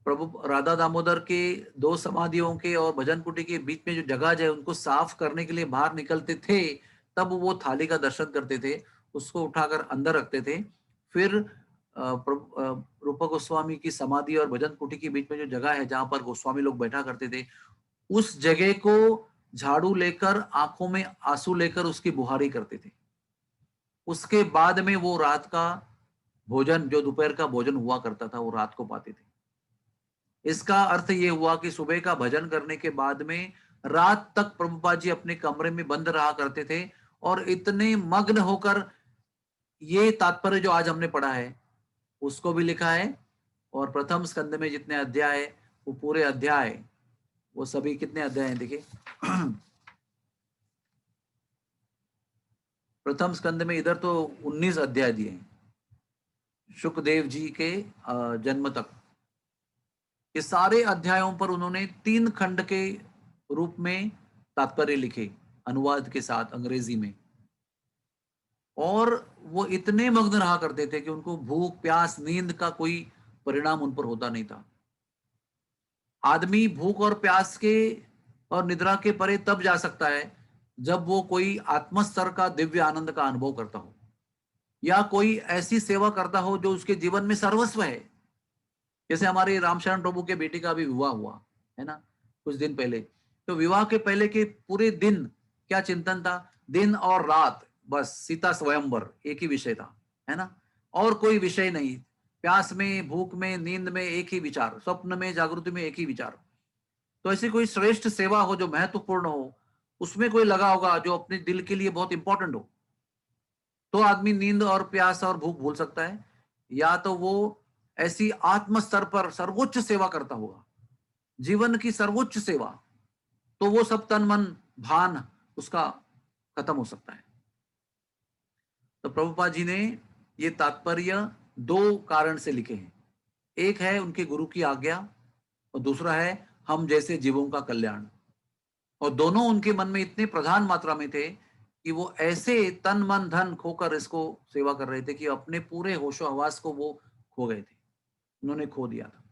प्रभु राधा दामोदर के 2 समाधियों के और भजन कुटी के बीच में जो जगह है उनको साफ करने के लिए बाहर निकलते थे, तब वो थाली का दर्शन करते थे, उसको उठाकर अंदर रखते थे। फिर रूप गोस्वामी की समाधि और भजन कुटी के बीच में जो जगह है जहां पर गोस्वामी लोग बैठा करते थे, उस जगह को झाड़ू लेकर, आंखों में आंसू लेकर उसकी बुहारी करते थे। उसके बाद में वो रात का भोजन, जो दोपहर का भोजन हुआ करता था, वो रात को पाते थे। इसका अर्थ ये हुआ कि सुबह का भजन करने के बाद में रात तक प्रभुपाद जी अपने कमरे में बंद रहा करते थे और इतने मग्न होकर ये तात्पर्य जो आज हमने पढ़ा है उसको भी लिखा है। और प्रथम स्कंद में जितने अध्याय, वो पूरे अध्याय, वो सभी कितने अध्याय हैं देखिए। प्रथम स्कंद में इधर तो 19 अध्याय दिए हैं, शुकदेव जी के जन्म तक। ये सारे अध्यायों पर उन्होंने 3 खंड के रूप में तात्पर्य लिखे, अनुवाद के साथ अंग्रेजी में। और वो इतने मग्न रहा करते थे कि उनको भूख प्यास नींद का कोई परिणाम उन पर होता नहीं था। आदमी भूख और प्यास के और निद्रा के परे तब जा सकता है जब वो कोई आत्मस्तर का दिव्य आनंद का अनुभव करता हो, या कोई ऐसी सेवा करता हो जो उसके जीवन में सर्वस्व है। जैसे हमारे रामशरण प्रभु के बेटी का भी विवाह हुआ है ना कुछ दिन पहले। तो विवाह के पहले के पूरे दिन क्या चिंतन था? दिन और रात, बस सीता स्वयंवर एक ही विषय था, है ना, और कोई विषय नहीं। प्यास में, भूख में, नींद में एक ही विचार, स्वप्न में, जागृति में एक ही विचार। तो ऐसी कोई श्रेष्ठ सेवा हो जो महत्वपूर्ण हो, उसमें कोई लगा होगा जो अपने दिल के लिए बहुत इंपॉर्टेंट हो, तो आदमी नींद और प्यास और भूख भूल सकता है। या तो वो ऐसी आत्म स्तर पर सर्वोच्च सेवा करता होगा, जीवन की सर्वोच्च सेवा, तो वो सब तन मन भान उसका खत्म हो सकता है। तो प्रभुपाद जी ने ये तात्पर्य दो कारण से लिखे हैं। एक है उनके गुरु की आज्ञा और दूसरा है हम जैसे जीवों का कल्याण। और दोनों उनके मन में इतने प्रधान मात्रा में थे कि वो ऐसे तन मन धन खोकर इसको सेवा कर रहे थे कि अपने पूरे होशो हवास को वो खो गए थे, उन्होंने खो दिया था।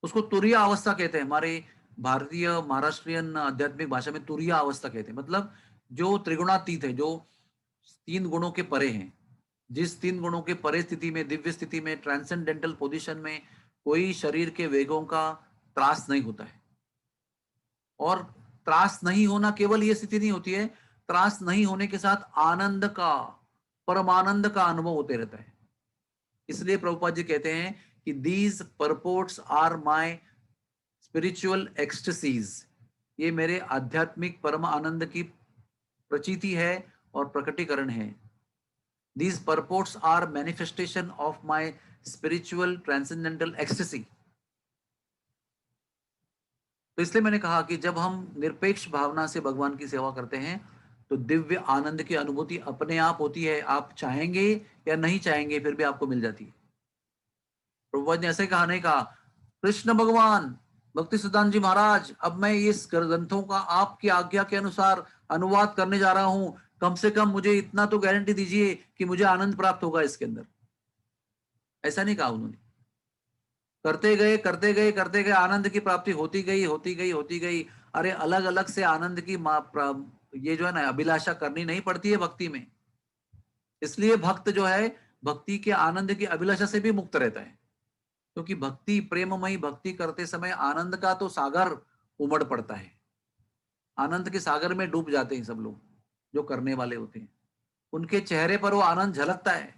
उसको तुरीय अवस्था कहते हैं, हमारे भारतीय महाराष्ट्रियन आध्यात्मिक भाषा में तुरीय अवस्था कहते हैं। मतलब जो त्रिगुणातीत है, जो तीन गुणों के परे हैं। जिस तीन गुणों के परे स्थिति में, दिव्य स्थिति में, ट्रांसेंडेंटल पोजीशन में कोई शरीर के वेगों का त्रास नहीं होता है। और त्रास नहीं होना केवल ये स्थिति नहीं होती है, त्रास नहीं होने के साथ आनंद का, परमानंद का अनुभव होते रहता है। इसलिए प्रभुपाद जी कहते हैं कि these purports are my spiritual ecstasies, ये मेरे आध्यात्मिक परम आनंद की प्रचीति है और प्रकटीकरण है। These purports are manifestation of my spiritual transcendental ecstasy. तो इसलिए मैंने कहा कि जब हम निरपेक्ष भावना से भगवान की सेवा करते हैं तो दिव्य आनंद की अनुभूति अपने आप होती है। आप चाहेंगे या नहीं चाहेंगे फिर भी आपको मिल जाती है। प्रभुपाद ने ऐसे कहा नहीं कहा, कृष्ण भगवान भक्ति सिद्धांत जी महाराज, अब मैं इस ग्रंथों का आपकी आज्ञा के अनुसार अनुवाद करने जा रहा हूं, कम से कम मुझे इतना तो गारंटी दीजिए कि मुझे आनंद प्राप्त होगा इसके अंदर। ऐसा नहीं कहा उन्होंने। करते गए करते गए करते गए आनंद की प्राप्ति होती गई होती गई होती गई। अरे अलग अलग से आनंद की ये जो है ना अभिलाषा करनी नहीं पड़ती है भक्ति में। इसलिए भक्त जो है भक्ति के आनंद की अभिलाषा से भी मुक्त रहता है, क्योंकि भक्ति प्रेममयी भक्ति करते समय आनंद का तो सागर उमड़ पड़ता है। आनंद के सागर में डूब जाते हैं सब लोग जो करने वाले होते हैं, उनके चेहरे पर वो आनंद झलकता है।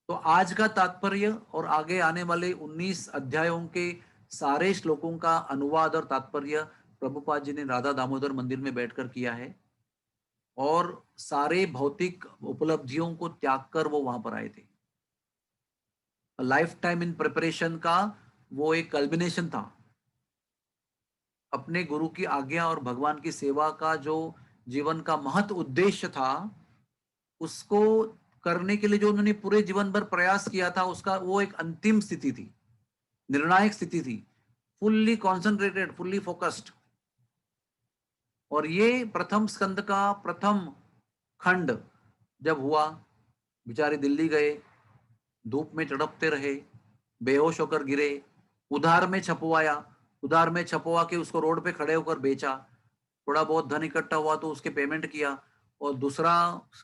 तो आज का तात्पर्य और आगे आने वाले 19 अध्यायों के सारे श्लोकों का अनुवाद और तात्पर्य प्रभुपाद जी ने राधा दामोदर मंदिर में बैठकर किया है। और सारे भौतिक उपलब्धियों को त्याग कर वो वहां पर आए थे। लाइफ टाइम इन प्रिपरेशन का वो एक कल्बिनेशन था। अपने गुरु की आज्ञा और भगवान की सेवा का जो जीवन का महत्व उद्देश्य था, उसको करने के लिए जो उन्होंने पूरे जीवन भर प्रयास किया था, उसका वो एक अंतिम स्थिति थी, निर्णायक स्थिति थी, फुल्ली कॉन्सेंट्रेटेड, फुल्ली फोकस्ड। और ये प्रथम स्कंद का प्रथम खंड जब हुआ, बेचारे दिल्ली गए, धूप में तड़पते रहे, बेहोश होकर गिरे, उधार में छपवाया, उधार में छपवा के उसको रोड पे खड़े होकर बेचा, थोड़ा बहुत धन इकट्ठा हुआ तो उसके पेमेंट किया, और दूसरा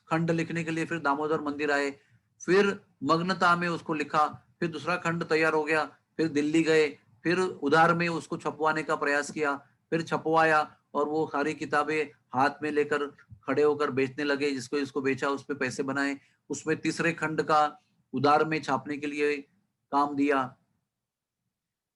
खंड लिखने के लिए फिर दामोदर मंदिर आए, फिर मग्नता में उसको लिखा, फिर दूसरा खंड तैयार हो गया, फिर दिल्ली गए, फिर उधार में उसको छपवाने का प्रयास किया, फिर छपवाया, और वो सारी किताबें हाथ में लेकर खड़े होकर बेचने लगे, जिसको जिसको बेचा उस पर पैसे बनाए। उसमें तीसरे खंड का उधार में छापने के लिए काम दिया।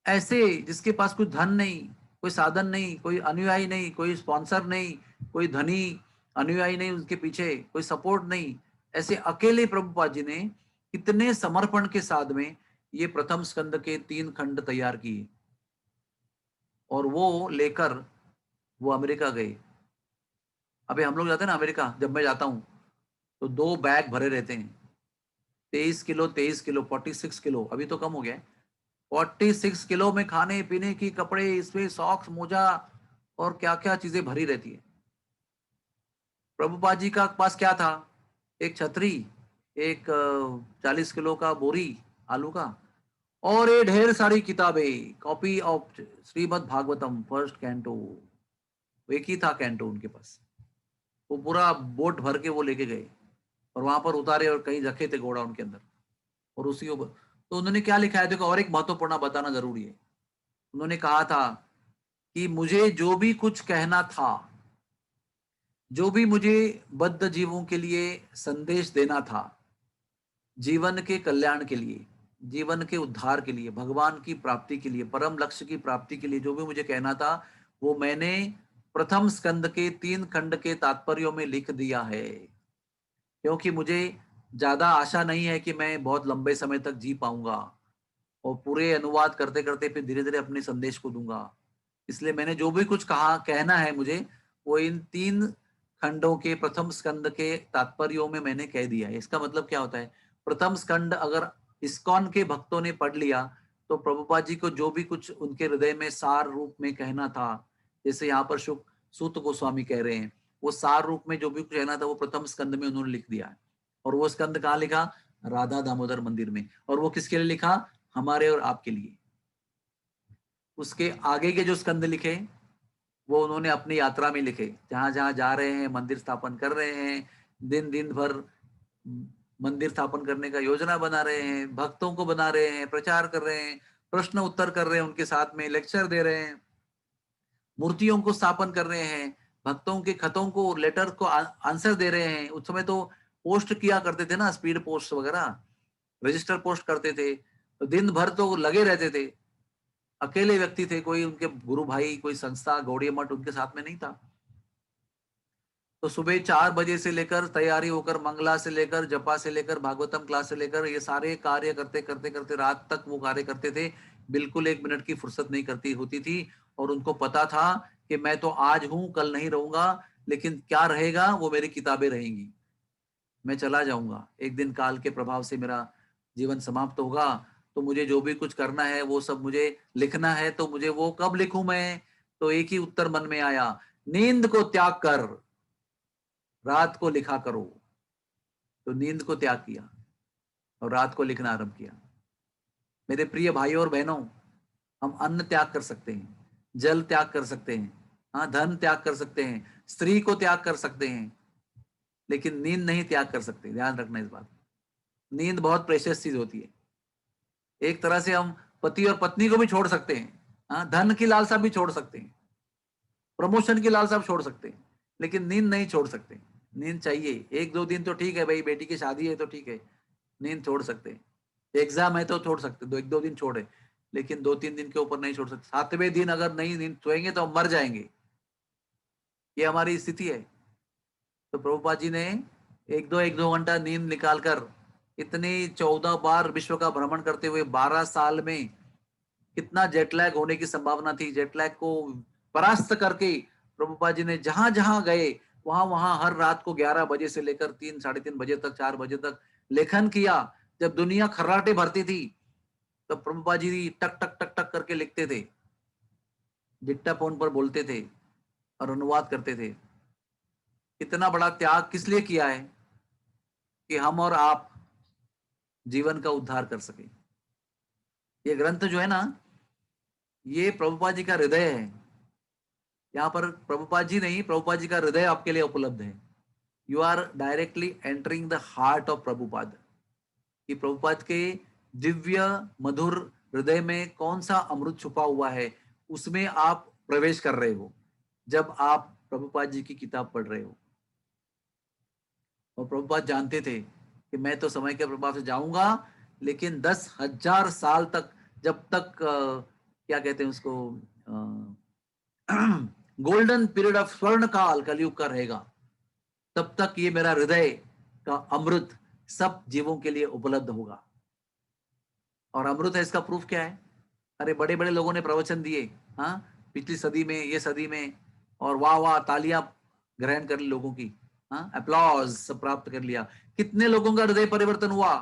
ऐसे जिसके पास कोई धन नहीं, कोई साधन नहीं, कोई अनुयायी नहीं, कोई स्पॉन्सर नहीं, कोई धनी अनुयायी नहीं, उसके पीछे कोई सपोर्ट नहीं, ऐसे अकेले प्रभुपाद जी ने कितने समर्पण के साथ में ये प्रथम स्कंद के 3 खंड तैयार किए, और वो लेकर वो अमेरिका गए। अभी हम लोग जाते हैं ना अमेरिका, जब मैं जाता हूं तो 2 बैग भरे रहते हैं, 23 किलो 23 किलो 46 किलो, अभी तो कम हो गया है, 46 किलो में खाने पीने की, कपड़े, इसमें सॉक्स, मोजा और क्या क्या चीजें भरी रहती है। प्रभुपाद जी का पास क्या था? एक छतरी, एक 40 किलो का बोरी आलू का, और ये ढेर सारी किताबें, copy of Shrimad Bhagavatam first canto, एक ही था कैंटो उनके पास। वो पूरा बोट भर के वो लेके गए और वहां पर उतारे और कहीं रखे थे घोड़ा उनके अंदर, और उसी को तो उन्होंने क्या लिखा है देखो, और एक महत्वपूर्ण बताना जरूरी है। उन्होंने कहा था कि मुझे जो भी कुछ कहना था, जो भी मुझे बद्ध जीवों के लिए संदेश देना था, जीवन के कल्याण के लिए, जीवन के उद्धार के लिए, भगवान की प्राप्ति के लिए, परम लक्ष्य की प्राप्ति के लिए जो भी मुझे कहना था, वो मैंने प्रथम स्कंद के 3 खंड के तात्पर्यों में लिख दिया है। क्योंकि मुझे ज्यादा आशा नहीं है कि मैं बहुत लंबे समय तक जी पाऊंगा, और पूरे अनुवाद करते करते फिर धीरे धीरे अपने संदेश को दूंगा। इसलिए मैंने जो भी कुछ कहा कहना है मुझे, वो इन 3 खंडों के प्रथम स्कंद के तात्पर्यों में मैंने कह दिया है। इसका मतलब क्या होता है? प्रथम स्कंद अगर इस्कॉन के भक्तों ने पढ़ लिया, तो प्रभुपाद जी को जो भी कुछ उनके हृदय में सार रूप में कहना था, जैसे यहाँ पर सूत गोस्वामी कह रहे हैं, वो सार रूप में जो भी कुछ कहना था वो प्रथम स्कंद में उन्होंने लिख दिया है। और वो स्कंद कहाँ लिखा? राधा दामोदर मंदिर में। और वो किसके लिए लिखा? हमारे और आपके लिए। उसके आगे के जो स्कंद लिखे वो उन्होंने अपनी यात्रा में लिखे, जहां जहां जा रहे हैं, मंदिर स्थापन कर रहे हैं, दिन दिन भर मंदिर स्थापन करने का योजना बना रहे हैं, भक्तों को बना रहे हैं, प्रचार कर रहे हैं, प्रश्न उत्तर कर रहे हैं, उनके साथ में लेक्चर दे रहे हैं, मूर्तियों को स्थापन कर रहे हैं, भक्तों के खतों को, लेटर को आंसर दे रहे हैं। उस समय तो पोस्ट किया करते थे ना, स्पीड पोस्ट वगैरह, रजिस्टर पोस्ट करते थे, तो दिन भर तो लगे रहते थे। अकेले व्यक्ति थे, कोई उनके गुरु भाई, कोई संस्था, गौड़िया मठ उनके साथ में नहीं था। तो सुबह 4 बजे से लेकर तैयारी होकर, मंगला से लेकर, जपा से लेकर, भागवतम क्लास से लेकर, ये सारे कार्य करते करते करते रात तक वो कार्य करते थे। बिल्कुल 1 मिनट की फुर्सत नहीं करती होती थी। और उनको पता था कि मैं तो आज हूं, कल नहीं रहूंगा, लेकिन क्या रहेगा? वो मेरी किताबें रहेंगी। मैं चला जाऊंगा एक दिन, काल के प्रभाव से मेरा जीवन समाप्त होगा। तो मुझे जो भी कुछ करना है वो सब मुझे लिखना है। तो मुझे वो कब लिखूं मैं? तो एक ही उत्तर मन में आया, नींद को त्याग कर रात को लिखा करो। तो नींद को त्याग किया और रात को लिखना आरंभ किया। मेरे प्रिय भाइयों और बहनों, हम अन्न त्याग कर सकते हैं, जल त्याग कर सकते हैं, हाँ, धन त्याग कर सकते हैं, स्त्री को त्याग कर सकते हैं, लेकिन नींद नहीं त्याग कर सकते। ध्यान रखना इस बात। नींद बहुत प्रेशियस चीज होती है। एक तरह से हम पति और पत्नी को भी छोड़ सकते हैं, हाँ, धन की लालसा भी छोड़ सकते हैं, प्रमोशन की लालसा भी छोड़ सकते हैं, लेकिन नींद नहीं छोड़ सकते। नींद चाहिए। 1-2 दिन तो ठीक है भाई, बेटी की शादी है तो ठीक है, नींद छोड़ सकते हैं। एग्जाम है तो छोड़ सकते, 1-2 दिन छोड़े, लेकिन 2-3 दिन के ऊपर नहीं छोड़ सकते। 7वें दिन अगर नहीं नींद सोएंगे तो हम मर जाएंगे। ये हमारी स्थिति है। तो प्रभुपाद जी ने एक दो घंटा नींद निकालकर, इतनी 14 बार विश्व का भ्रमण करते हुए 12 साल में कितना जेटलैग होने की संभावना थी, जेटलैग को परास्त करके प्रभुपाद जी ने जहां जहां गए वहां वहां हर रात को 11 बजे से लेकर 3-3:30 बजे तक, 4 बजे तक लेखन किया। जब दुनिया खर्राटे भरती थी, तब प्रभुपाद जी टक टक टक टक करके लिखते थे, डिक्टाफोन पर बोलते थे और अनुवाद करते थे। इतना बड़ा त्याग किस लिए किया है? कि हम और आप जीवन का उद्धार कर सके। ये ग्रंथ जो है ना, ये प्रभुपाद जी का हृदय है। यहाँ पर प्रभुपाद जी नहीं, प्रभुपाद जी का हृदय आपके लिए उपलब्ध है। You are directly entering the heart of Prabhupada. कि प्रभुपाद के दिव्य मधुर हृदय में कौन सा अमृत छुपा हुआ है, उसमें आप प्रवेश कर रहे हो जब आप प्रभुपाद जी की किताब पढ़ रहे हो। और प्रभुपाद जानते थे कि मैं तो समय के प्रभाव से जाऊंगा, लेकिन 10,000 साल तक, जब तक क्या कहते हैं उसको, गोल्डन पीरियड ऑफ स्वर्ण काल कलयुग का रहेगा, तब तक ये मेरा हृदय का अमृत सब जीवों के लिए उपलब्ध होगा। और अमृत है, इसका प्रूफ क्या है? अरे बड़े बड़े लोगों ने प्रवचन दिए, हाँ, पिछली सदी में, ये सदी में, और वाह वाह तालियां ग्रहण कर ली लोगों की, हाँ, अप्लॉज सब प्राप्त कर लिया। कितने लोगों का हृदय परिवर्तन हुआ?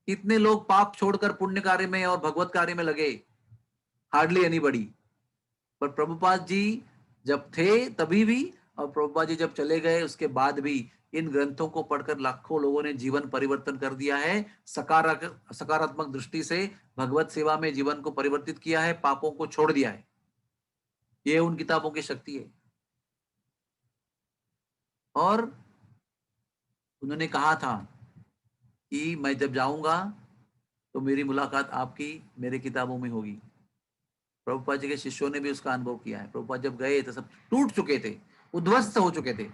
कितने लोग पाप छोड़कर पुण्य कार्य में और भगवत कार्य में लगे? Hardly anybody. पर प्रभुपाद जी जब थे तभी भी, और प्रभुपाद जी जब चले गए उसके बाद भी, इन ग्रंथों को पढ़कर लाखों लोगों ने जीवन परिवर्तन कर दिया है। सकारात्मक दृष्टि से भगवत सेवा में जीवन को परिवर्तित किया है, पापों को छोड़ दिया है। ये उन किताबों की शक्ति है। और उन्होंने कहा था कि मैं जब जाऊंगा तो मेरी मुलाकात आपकी मेरे किताबों में होगी। प्रभुपाद जी के शिष्यों ने भी उसका अनुभव किया है। प्रभुपाद जब गए तो सब टूट चुके थे, उद्ध्वस्त हो चुके थे,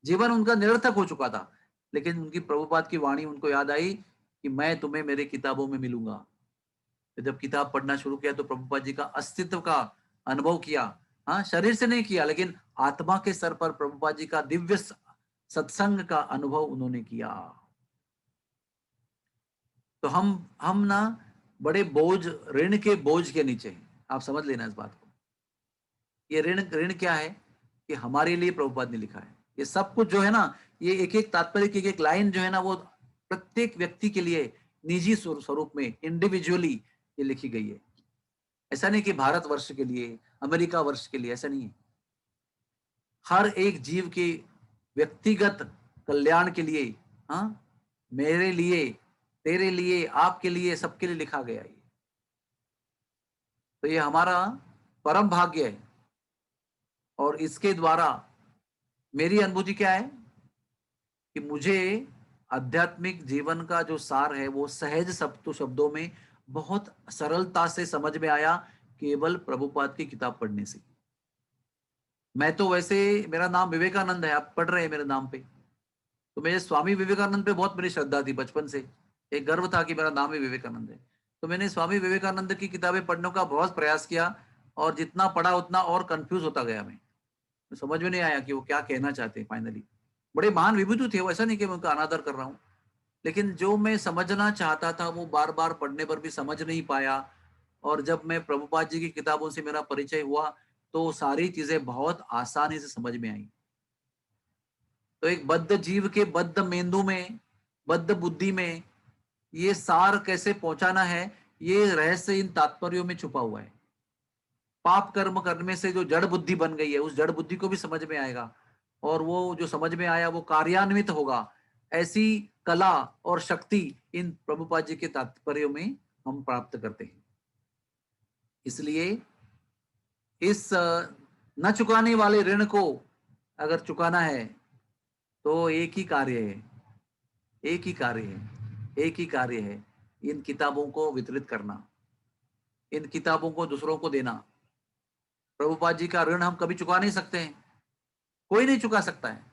जीवन उनका निरर्थक हो चुका था, लेकिन उनकी प्रभुपाद की वाणी उनको याद आई कि मैं तुम्हें मेरे किताबों में मिलूंगा। तो जब किताब पढ़ना शुरू किया तो प्रभुपाद जी का अस्तित्व का अनुभव किया। हाँ, शरीर से नहीं किया, लेकिन आत्मा के स्तर पर प्रभुपाद जी का दिव्य सत्संग का अनुभव उन्होंने किया। तो हम ना बड़े बोझ, ऋण के बोझ के नीचे हैं। आप समझ लेना इस बात को। ये ऋण ऋण क्या है कि हमारे लिए प्रभुपाद ने लिखा है। ये सब कुछ जो है ना, ये एक एक तात्पर्य की एक एक लाइन जो है ना, वो प्रत्येक व्यक्ति के लिए निजी स्वरूप में इंडिविजुअली ये लिखी गई है। ऐसा नहीं कि भारत वर्ष के लिए, अमेरिका वर्ष के लिए, ऐसा नहीं है। हर एक जीव के व्यक्तिगत कल्याण के लिए, हाँ, मेरे लिए, तेरे लिए, आपके लिए, सबके लिए लिखा गया है। तो ये हमारा परम भाग्य है। और इसके द्वारा मेरी अनुभूति क्या है कि मुझे आध्यात्मिक जीवन का जो सार है वो सहज शब्दों में बहुत सरलता से समझ में आया, केवल प्रभुपाद की किताब पढ़ने से। मैं तो वैसे, मेरा नाम विवेकानंद है, आप पढ़ रहे हैं मेरे नाम पे, तो मेरे स्वामी विवेकानंद पे बहुत मेरी श्रद्धा थी बचपन से। एक गर्व था कि मेरा नाम ही विवेकानंद है। तो मैंने स्वामी विवेकानंद की किताबें पढ़ने का बहुत प्रयास किया, और जितना पढ़ा उतना और कंफ्यूज होता गया मैं। समझ में नहीं आया कि वो क्या कहना चाहते हैं फाइनली। बड़े महान विभूति थे वो, ऐसा नहीं कि मैं उनका अनादर कर रहा हूँ, लेकिन जो मैं समझना चाहता था वो बार बार पढ़ने पर भी समझ नहीं पाया। और जब मैं प्रभुपाद जी की किताबों से मेरा परिचय हुआ, तो सारी चीजें बहुत आसानी से समझ में आई। तो एक बद्ध जीव के बद्ध मेंदू में, बद्ध बुद्धि में ये सार कैसे पहुंचाना है, ये रहस्य इन तात्पर्यों में छुपा हुआ है। पाप कर्म करने से जो जड़ बुद्धि बन गई है, उस जड़ बुद्धि को भी समझ में आएगा, और वो जो समझ में आया वो कार्यान्वित होगा। ऐसी कला और शक्ति इन प्रभुपाद जी के तात्पर्यों में हम प्राप्त करते हैं। इसलिए इस न चुकाने वाले ऋण को अगर चुकाना है तो एक ही कार्य है, एक ही कार्य है, एक ही कार्य है, इन किताबों को वितरित करना, इन किताबों को दूसरों को देना। प्रभुपाद जी का ऋण हम कभी चुका नहीं सकते हैं, कोई नहीं चुका सकता है,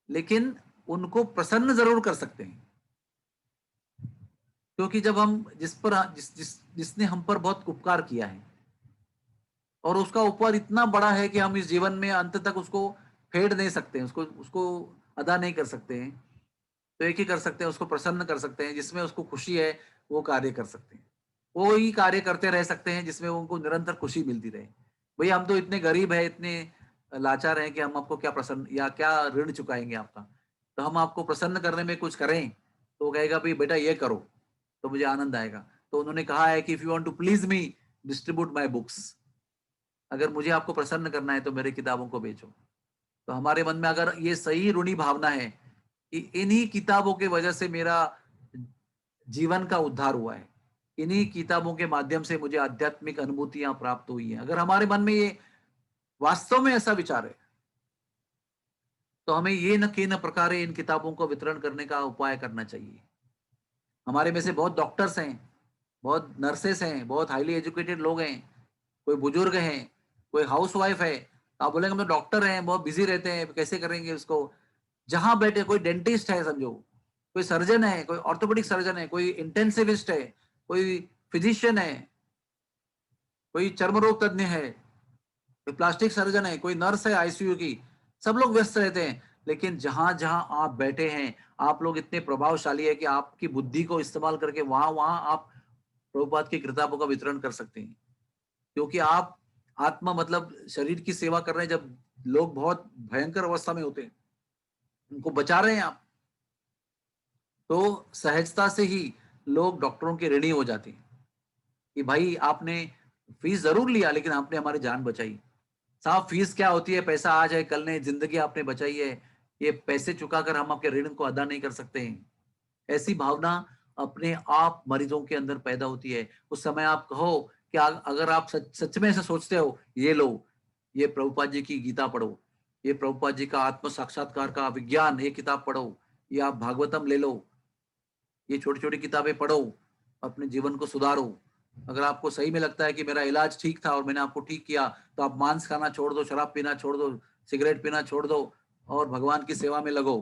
लेकिन उनको प्रसन्न जरूर कर सकते हैं। क्योंकि जब हम जिसने हम पर बहुत उपकार किया है, और उसका उपकार इतना बड़ा है कि हम इस जीवन में अंत तक उसको फेड नहीं सकते हैं, उसको उसको अदा नहीं कर सकते हैं। तो एक ही कर सकते हैं, उसको प्रसन्न कर सकते हैं, जिसमें उसको खुशी है वो कार्य कर सकते हैं। वो ही कार्य करते रह सकते हैं जिसमें उनको निरंतर खुशी मिलती रहे। भैया हम तो इतने गरीब है, इतने लाचार हैं कि हम आपको क्या प्रसन्न या क्या ऋण चुकाएंगे आपका। तो हम आपको प्रसन्न करने में कुछ करें, तो वो कहेगा भाई बेटा ये करो, तो मुझे आनंद आएगा। तो उन्होंने कहा है कि if you want to please me, distribute my books. अगर मुझे आपको प्रसन्न करना है तो मेरी किताबों को बेचो। तो हमारे मन में अगर ये सही ऋणी भावना है कि इन्हीं किताबों के वजह से मेरा जीवन का उद्धार हुआ है, इन्हीं किताबों के माध्यम से मुझे आध्यात्मिक अनुभूतियां प्राप्त हुई हैं, अगर हमारे मन में ये वास्तव में ऐसा विचार है, तो हमें ये न कि न प्रकारे इन किताबों को वितरण करने का उपाय करना चाहिए। हमारे में से बहुत डॉक्टर्स हैं, बहुत नर्सेस हैं, बहुत हाईली एजुकेटेड लोग हैं, कोई बुजुर्ग हैं, कोई हाउस वाइफ है। आप बोलेंगे हम तो डॉक्टर हैं, बहुत बिजी रहते हैं, कैसे करेंगे उसको। जहां बैठे, कोई डेंटिस्ट है समझो, कोई सर्जन है, कोई ऑर्थोपेडिक सर्जन है, कोई इंटेंसिविस्ट है, कोई फिजिशियन है, कोई चर्म रोग तज्ञ है, कोई प्लास्टिक सर्जन है, कोई नर्स है आईसीयू की। सब लोग व्यस्त रहते हैं, लेकिन जहां जहां आप बैठे हैं, आप लोग इतने प्रभावशाली है कि आपकी बुद्धि को इस्तेमाल करके वहां वहां आप प्रभुपाद की किताबों का वितरण कर सकते हैं। क्योंकि आप आत्मा मतलब शरीर की सेवा कर रहे हैं, जब लोग बहुत भयंकर अवस्था में होते हैं, उनको बचा रहे हैं आप, तो सहजता से ही लोग डॉक्टरों के ऋणी हो जाते हैं कि भाई आपने फीस जरूर लिया, लेकिन आपने हमारी जान बचाई। साहब फीस क्या होती है, पैसा आज है कल नहीं, जिंदगी आपने बचाई है, ये पैसे चुकाकर हम आपके ऋण को अदा नहीं कर सकते हैं। ऐसी भावना अपने आप मरीजों के अंदर पैदा होती है। उस समय आप कहो कि अगर आप सच में ऐसा सोचते हो, ये लो, ये प्रभुपाद जी की गीता पढ़ो, ये प्रभुपाद जी का आत्म साक्षात्कार का विज्ञान, ये किताब पढ़ो, ये आप भागवतम ले लो, ये छोटी छोटी किताबें पढ़ो, अपने जीवन को सुधारो। अगर आपको सही में लगता है कि मेरा इलाज ठीक था और मैंने आपको ठीक किया, तो आप मांस खाना छोड़ दो, शराब पीना छोड़ दो, सिगरेट पीना छोड़ दो, और भगवान की सेवा में लगो,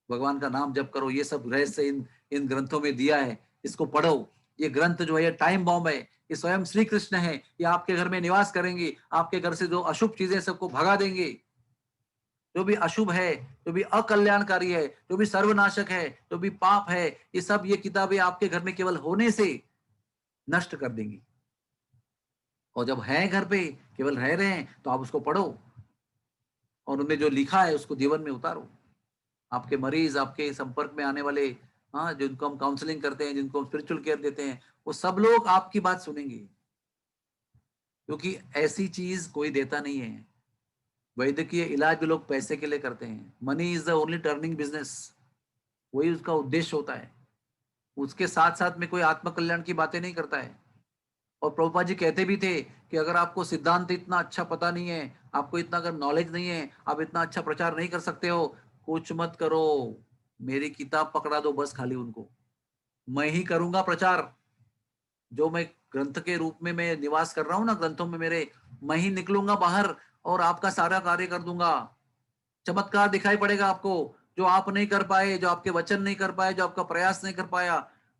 भगवान का नाम जप करो। ये सब रहस्य इन इन ग्रंथों में दिया है, इसको पढ़ो। ये ग्रंथ जो है ये टाइम बॉम्ब है, ये स्वयं श्री कृष्ण है, ये आपके घर में निवास करेंगे, आपके घर से जो अशुभ चीजें सबको भगा देंगे। जो भी अशुभ है, जो भी अकल्याणकारी है, जो भी सर्वनाशक है, जो भी पाप है, ये सब ये किताबें आपके घर में केवल होने से नष्ट कर देंगी। और जब है घर पे, केवल रह रहे हैं, तो आप उसको पढ़ो और उन्हें जो लिखा है उसको जीवन में उतारो। आपके मरीज, आपके संपर्क में आने वाले, हाँ, जिनको हम काउंसलिंग करते हैं, जिनको हम स्पिरिचुअल केयर देते हैं, वो सब लोग आपकी बात सुनेंगे, क्योंकि ऐसी चीज कोई देता नहीं है। वैद्यकीय इलाज भी लोग पैसे के लिए करते हैं। Money is the only turning business, वही उसका उद्देश्य होता है। उसके साथ साथ में कोई आत्म कल्याण की बातें नहीं करता है। और प्रभुपाद जी कहते भी थे कि अगर आपको सिद्धांत इतना अच्छा पता नहीं है, आपको इतना अगर नॉलेज नहीं है, आप इतना अच्छा प्रचार नहीं कर सकते हो, कुछ मत करो, मेरी किताब पकड़ा दो बस खाली उनको, मैं ही करूंगा प्रचार। जो मैं ग्रंथ के रूप में मैं निवास कर रहा हूं ना ग्रंथों में मेरे, मैं ही निकलूंगा बाहर और आपका सारा कार्य कर दूंगा। चमत्कार दिखाई पड़ेगा आपको, जो आप नहीं कर पाए, जो आपके वचन नहीं कर पाए, जो आपका प्रयास नहीं कर पाया,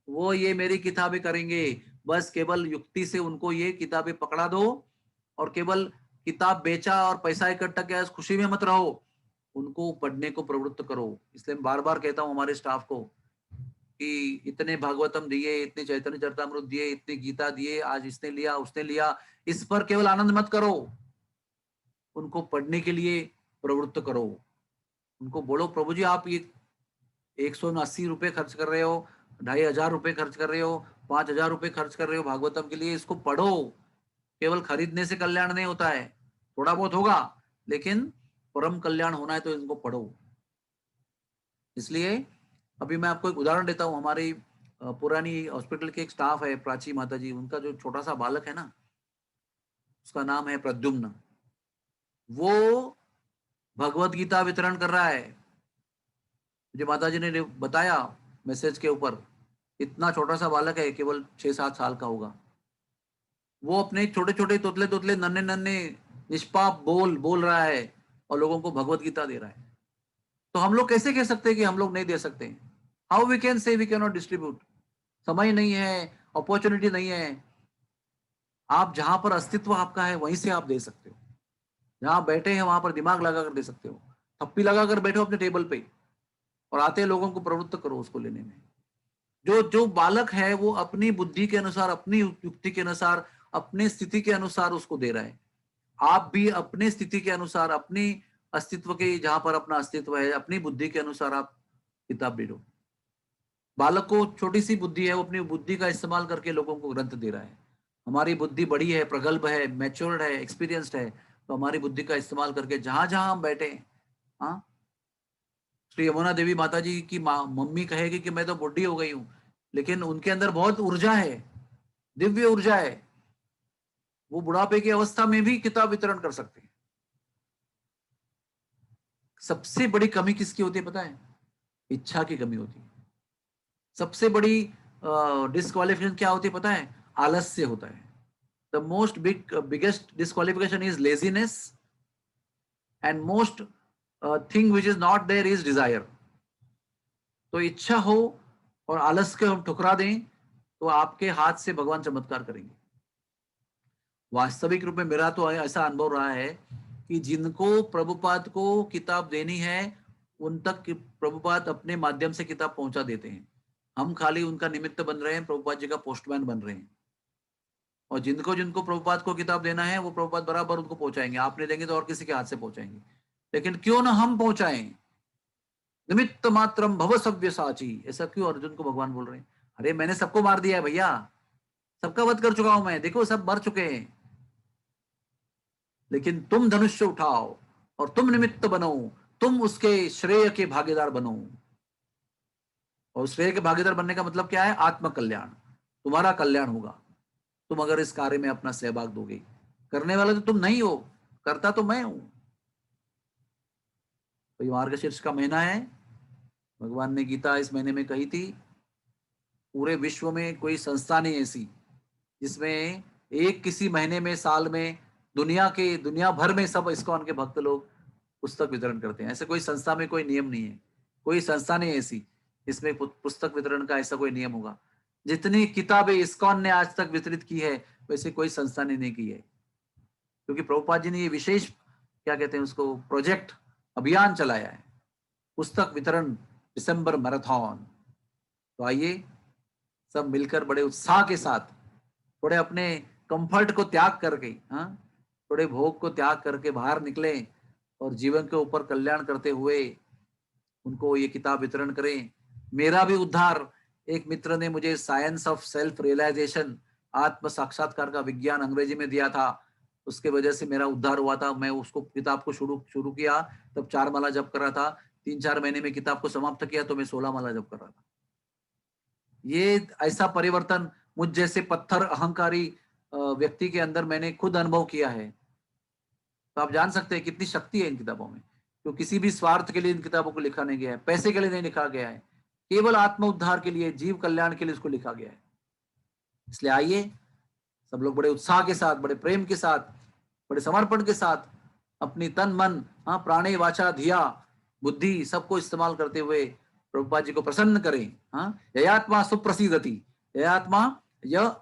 वो ये मेरी किताबें करेंगे। बस केवल युक्ति से उनको ये किताबें पकड़ा दो, और केवल किताब बेचा और पैसा इकट्ठा किया इस खुशी में मत रहो, उनको पढ़ने को प्रवृत्त करो। इसलिए मैं बार बार कहता हूँ हमारे स्टाफ को कि इतने भागवतम दिए, इतने चैतन्य चरितामृत दिए, इतनी गीता दिए, आज इसने लिया उसने लिया, इस पर केवल आनंद मत करो, उनको पढ़ने के लिए प्रवृत्त करो। उनको बोलो प्रभु जी आप ये 180 रुपये खर्च कर रहे हो, 2500 रुपये खर्च कर रहे हो, 5000 रुपये खर्च कर रहे हो भागवतम के लिए, इसको पढ़ो। केवल खरीदने से कल्याण नहीं होता है, थोड़ा बहुत होगा, लेकिन परम कल्याण होना है तो इनको पढ़ो। इसलिए अभी मैं आपको एक उदाहरण देता हूँ। हमारी पुरानी हॉस्पिटल के एक स्टाफ है, प्राची माता जी, उनका जो छोटा सा बालक है ना, उसका नाम है प्रद्युम्न। वो भगवत गीता वितरण कर रहा है। मुझे माता जी ने बताया मैसेज के ऊपर, इतना छोटा सा बालक है, केवल 6-7 साल का होगा। वो अपने छोटे छोटे तोतले तोतले नन्हे नन्हे निष्पाप बोल बोल रहा है और लोगों को भगवत गीता दे रहा है। तो हम लोग कैसे कह सकते हैं कि हम लोग नहीं दे सकते? How we can say we can not distribute? समय नहीं है, अपॉर्चुनिटी नहीं है। आप जहां पर अस्तित्व आपका है वहीं से आप दे सकते हो। जहां बैठे हैं वहां पर दिमाग लगा कर दे सकते हो। थप्पी लगा कर बैठो अपने टेबल पे और आते लोगों को प्रवृत्त करो उसको लेने में। जो जो बालक है वो अपनी बुद्धि के अनुसार, अपनी युक्ति के अनुसार, अपनी स्थिति के अनुसार उसको दे रहा है। आप भी अपनी स्थिति के अनुसार, अपनी अस्तित्व के, जहां पर अपना अस्तित्व है, अपनी बुद्धि के अनुसार आप किताब दे दो। बालक को छोटी सी बुद्धि है, वो अपनी बुद्धि का इस्तेमाल करके लोगों को ग्रंथ दे रहा है। हमारी बुद्धि बड़ी है, प्रगल्भ है, मैच्योर्ड है, एक्सपीरियंस्ड है, तो हमारी बुद्धि का इस्तेमाल करके जहां जहां हम बैठे, हाँ, श्री यमुना देवी माता जी की मम्मी कहेगी कि मैं तो बुढ़ी हो गई हूँ, लेकिन उनके अंदर बहुत ऊर्जा है, दिव्य ऊर्जा है। वो बुढ़ापे की अवस्था में भी किताब वितरण कर सकते हैं। सबसे बड़ी कमी किसकी होती है पता है? इच्छा की कमी होती है। सबसे बड़ी डिस्क्वालिफिकेशन क्या होती है पता है? आलस्य होता है। The most biggest disqualification is laziness, and most thing which is not there is desire. तो इच्छा हो और आलस के हम ठुकरा दें, तो आपके हाथ से भगवान चमत्कार करेंगे। वास्तविक रूप में मेरा तो ऐसा अनुभव रहा है कि जिनको प्रभुपाद को किताब देनी है, उन तक प्रभुपाद अपने माध्यम से किताब पहुंचा देते हैं। हम खाली उनका निमित्त बन रहे हैं, प्रभुपाद जी का पोस्टमैन बन रहे हैं। और जिनको जिनको प्रभुपाद को किताब देना है, वो प्रभुपाद बराबर उनको पहुंचाएंगे। आप नहीं देंगे तो और किसी के हाथ से पहुंचाएंगे। लेकिन क्यों ना हम पहुंचाएं? निमित्त मात्रम भव सव्य साची, ऐसा क्यों अर्जुन को भगवान बोल रहे हैं? अरे मैंने सबको मार दिया है भैया, सबका वध कर चुका हूं मैं, देखो सब मर चुके हैं, लेकिन तुम धनुष्य उठाओ और तुम निमित्त बनो, तुम उसके श्रेय के भागीदार बनो। और श्रेय के भागीदार बनने का मतलब क्या है? आत्म कल्याण। तुम्हारा कल्याण होगा तुम अगर इस कार्य में अपना सहभाग दोगे। करने वाले तो तुम नहीं हो, करता तो मैं हूं। तो ये मार्गशीर्ष का महीना है। भगवान ने गीता इस महीने में कही थी। पूरे विश्व में कोई संस्था नहीं ऐसी जिसमें एक किसी महीने में, साल में, दुनिया भर में सब इस्कॉन के भक्त लोग पुस्तक वितरण करते हैं। ऐसे कोई संस्था में कोई नियम नहीं है। कोई संस्था नहीं ऐसी जिसमें पुस्तक वितरण का ऐसा कोई नियम होगा। जितनी किताबें इस्कॉन ने आज तक वितरित की है, वैसे कोई संस्था ने नहीं की है। क्योंकि प्रभुपाद जी ने ये विशेष, क्या कहते हैं उसको, प्रोजेक्ट, अभियान चलाया है, पुस्तक वितरण दिसंबर मैराथन। तो आइए सब मिलकर बड़े उत्साह के साथ, थोड़े अपने कंफर्ट को त्याग करके, हाँ, थोड़े भोग को त्याग करके बाहर निकले और जीवन के ऊपर कल्याण करते हुए उनको ये किताब वितरण करें। मेरा भी उद्धार, एक मित्र ने मुझे साइंस ऑफ सेल्फ रियलाइजेशन, आत्म साक्षात्कार का विज्ञान अंग्रेजी में दिया था, उसके वजह से मेरा उद्धार हुआ था। मैं उसको किताब को शुरू शुरू किया, तब 4 माला जप कर रहा था। 3-4 महीने में किताब को समाप्त किया तो मैं 16 माला जप कर रहा था। ये ऐसा परिवर्तन मुझ जैसे पत्थर अहंकारी व्यक्ति के अंदर मैंने खुद अनुभव किया है। तो आप जान सकते हैं कितनी शक्ति है इन किताबों में। तो किसी भी स्वार्थ के लिए इन किताबों को लिखा नहीं गया है, पैसे के लिए नहीं लिखा गया है, केवल आत्म उद्धार के लिए, जीव कल्याण के लिए इसको लिखा गया है। इसलिए आइए सब लोग बड़े उत्साह के साथ, बड़े प्रेम के साथ, बड़े समर्पण के साथ अपनी तन मन, हाँ, प्राणे वाचा धिया बुद्धि सबको इस्तेमाल करते हुए प्रभुपाद जी को प्रसन्न करें। हाँ, ययात्मा सुप्रसिद्धति, ययात्मा, यह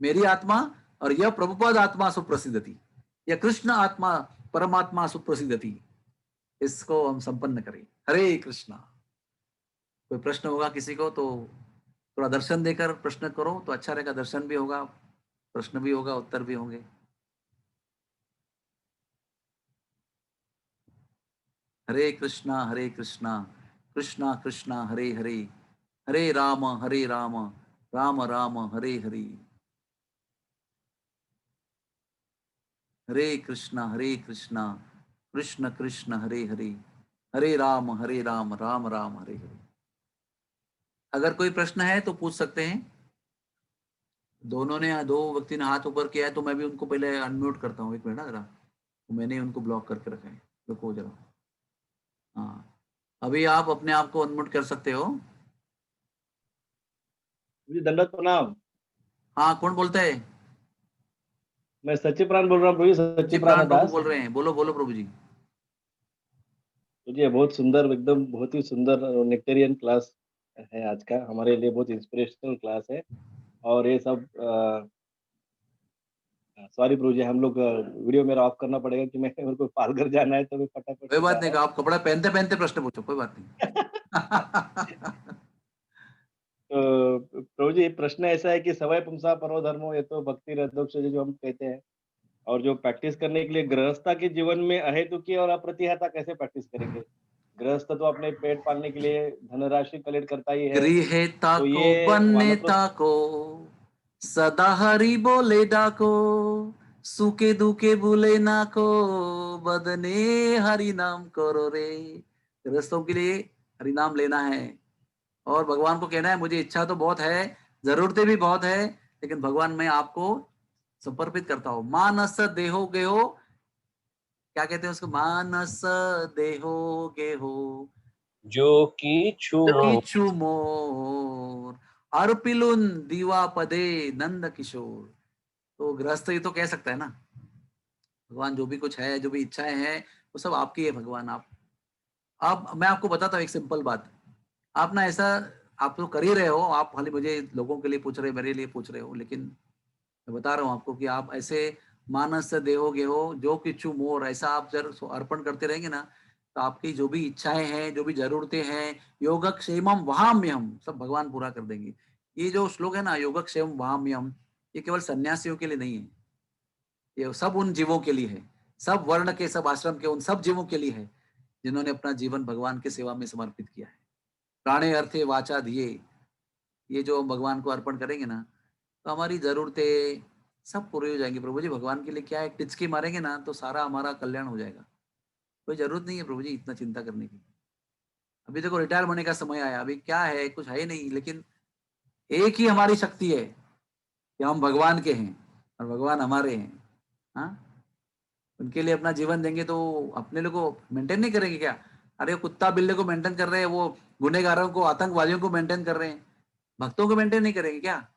मेरी आत्मा, और यह प्रभुपाद आत्मा सुप्रसिद्धति, यह कृष्ण आत्मा परमात्मा सुप्रसिद्धति, इसको हम संपन्न करें। हरे कृष्णा। कोई प्रश्न होगा किसी को तो थोड़ा दर्शन देकर प्रश्न करो तो अच्छा रहेगा। दर्शन भी होगा, प्रश्न भी होगा, उत्तर भी होंगे। हरे कृष्णा कृष्णा कृष्णा हरे हरे, हरे राम राम राम हरे हरे। हरे कृष्णा कृष्ण कृष्ण हरे हरे, हरे राम राम राम हरे हरे। अगर कोई प्रश्न है तो पूछ सकते हैं। दो व्यक्ति ने हाथ ऊपर किया है तो मैं भी उनको पहले अनम्यूट करता हूँ। एक मिनट ना जरा, तो मैंने उनको ब्लॉक करके रखा है, रुको जरा। हाँ, अभी आप अपने आप को अनम्यूट कर सकते हो। जी दंडवत प्रणाम। हाँ, कौन बोलता है? मैं सच्ची प्राण बोल रहा हूँ प्रभु, सच्ची जी, प्राण प्राण प्रभु दास। बोल रहे हैं, बोलो बोलो प्रभु जी। तो जी बहुत सुंदर, एकदम बहुत ही सुंदर नेक्टेरियन क्लास है आज का, हमारे लिए बहुत इंस्पिरेशनल क्लास है। और ये सब सॉरी प्रभु जी, हम लोग वीडियो मेरा ऑफ करना पड़ेगा कि मैं मेरे को पालघर जाना है, तो मैं फटाफट कोई से बात जा नहीं, रहा आप कपड़ा पहनते पहनते प्रश्न पूछो, कोई बात नहीं। हूँ। तो प्रभु जी प्रश्न ऐसा है कि सवय पुंसा परो धर्मो, ये तो भक्ति रथोक्ष जो हम कहते हैं, और जो प्रैक्टिस करने के लिए गृहस्था के जीवन में अहेतुकी और अप्रतिहता कैसे प्रैक्टिस करेंगे? गृहस्थ तो अपने पेट पालने के लिए धनराशि कलेक्ट करता ही है, गृहेता तो को ये वानप्रस्थ। बन्नेता को सदा हरि बोले डाको, सुके दुके भूले ना को, बदने हरि नाम करो रे। गृहस्थों के लिए हरि नाम लेना है और भगवान को कहना है मुझे इच्छा तो बहुत है, जरूरतें भी बहुत है, लेकिन भगवान मैं आपको समर्पित करता हूँ। मानस देहो गेहो, क्या कहते हैं उसको, मानस देहो गेहो जो कीछु मोह कीचु मोर, अर्पिलुन दीवा पदे नंद किशोर। तो गृहस्थ ही तो कह सकता है ना, भगवान जो भी कुछ है, जो भी इच्छाएं हैं, वो सब आपकी है भगवान। आप मैं आपको बताता हूँ एक सिंपल बात। आप ना ऐसा, आप तो कर ही रहे हो, आप खाली मुझे लोगों के लिए पूछ रहे, मेरे लिए पूछ रहे हो, लेकिन मैं बता रहा हूँ आपको कि आप ऐसे मानस देहोगे हो जो किच्छु मोर, ऐसा आप जब अर्पण करते रहेंगे ना, तो आपकी जो भी इच्छाएं हैं, जो भी जरूरतें हैं, योगक्षेमम वहाम्यहम, सब भगवान पूरा कर देंगे। ये जो श्लोक है ना, योगक्षेम वहाम्यहम, ये केवल सन्यासियों के लिए नहीं है, ये सब उन जीवों के लिए है, सब वर्ण के, सब आश्रम के, उन सब जीवों के लिए है जिन्होंने अपना जीवन भगवान की सेवा में समर्पित किया है। प्राणे अर्थे वाचा धिये, ये जो हम भगवान को अर्पण करेंगे ना, तो हमारी जरूरतें सब पूरी हो जाएंगी। प्रभु जी भगवान के लिए क्या है, टिचकी मारेंगे ना तो सारा हमारा कल्याण हो जाएगा। कोई जरूरत नहीं है प्रभु जी इतना चिंता करने की। अभी देखो रिटायर होने का समय आया, अभी क्या है, कुछ है ही नहीं, लेकिन एक ही हमारी शक्ति है कि हम भगवान के हैं और भगवान हमारे हैं। हाँ, उनके लिए अपना जीवन देंगे तो अपने लोग को मेंटेन नहीं करेंगे क्या? अरे कुत्ता बिल्ली को मेंटेन कर रहे हैं, वो गुनेगारों को, आतंकवादियों को मेंटेन कर रहे हैं, भक्तों को मेंटेन नहीं करेंगे क्या?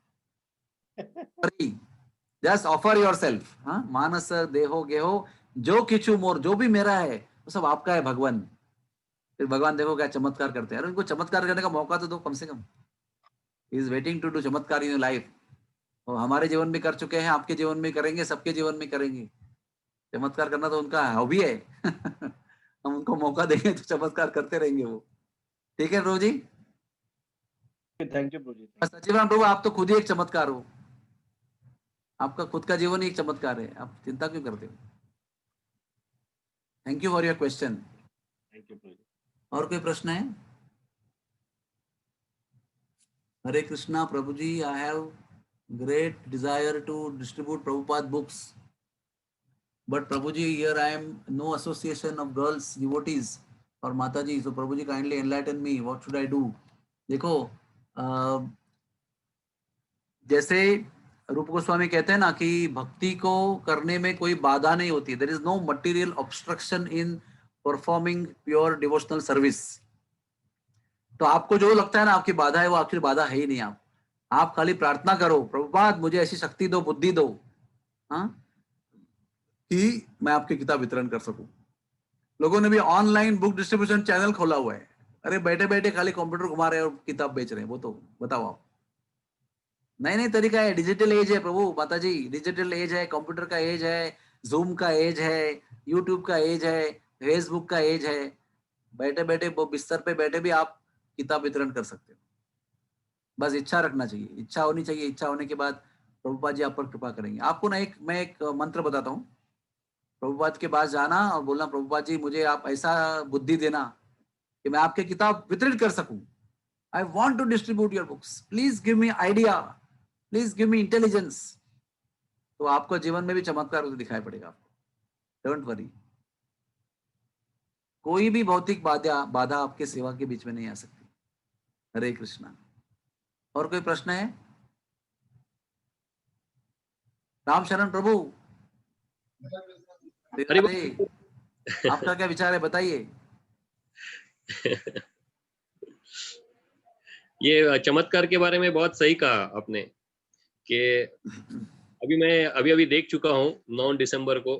Just offer your self. हाँ, मानस देहो गेहो जो किचु मोर, जो भी मेरा है वो सब आपका है भगवान। फिर भगवान देखो क्या चमत्कार करते हैं। अरे उनको चमत्कार करने का मौका तो दो कम से कम। इज वेटिंग टू डू चमत्कार इन लाइफ। और हमारे जीवन में कर चुके हैं, आपके जीवन में करेंगे, सबके जीवन में करेंगे। चमत्कार करना तो उनका हॉबी है। हम उनको मौका देंगे तो चमत्कार करते रहेंगे वो। ठीक है Prabhu ji. Thank you Prabhu ji, thank you. सचिवान प्रभु, आप तो खुद ही एक चमत्कार हो। आपका खुद का जीवन ही एक चमत्कार है, आप चिंता क्यों करते हो? Thank you for your question. Thank you Prabhu ji. और कोई प्रश्न है? Hare Krishna Prabhu ji, I have great desire to distribute Prabhupada books, but Prabhu ji here I am no association of girls devotees और Mata ji, so Prabhu ji kindly enlighten me, what should I do? देखो, जैसे रूप गोस्वामी कहते हैं ना कि भक्ति को करने में कोई बाधा नहीं होती, there is no material obstruction in performing pure devotional service. तो आपको जो लगता है ना आपकी बाधा है, वो आपकी बाधा है ही नहीं। आप खाली प्रार्थना करो, प्रभुपाद मुझे ऐसी शक्ति दो, बुद्धि दो, हाँ, कि मैं आपकी किताब वितरण कर सकूं। लोगों ने भी ऑनलाइन बुक डिस्ट्रीब्यूशन चैनल खोला हुआ है, अरे बैठे बैठे खाली कंप्यूटर घुमा रहे हैं और किताब बेच रहे हैं, वो तो बताओ आप। नई नई तरीका है, डिजिटल एज है प्रभु माता जी, डिजिटल एज है, कंप्यूटर का एज है, जूम का एज है, यूट्यूब का एज है, फेसबुक का एज है। बैठे बैठे बिस्तर पे बैठे भी आप किताब वितरण कर सकते हो। बस इच्छा रखना चाहिए, इच्छा होनी चाहिए। इच्छा होने के बाद प्रभुपाद जी आप पर कृपा करेंगे। आपको ना मैं एक मंत्र बताता हूँ, प्रभुपाद के पास जाना और बोलना, प्रभुपाद जी मुझे आप ऐसा बुद्धि देना कि मैं आपके किताब वितरित कर सकूं। I want to distribute your books, please give me idea, please give me intelligence. तो आपको जीवन में भी चमत्कार होते दिखाई पड़ेगा आपको, डोंट वरी। कोई भी भौतिक बाधा बाधा आपके सेवा के बीच में नहीं आ सकती। हरे कृष्णा। और कोई प्रश्न है? राम शरण प्रभु, हरि अरे आपका क्या विचार है, बताइए। ये चमत्कार के बारे में बहुत सही कहा आपने कि मैं अभी अभी देख चुका हूँ 9 दिसंबर को।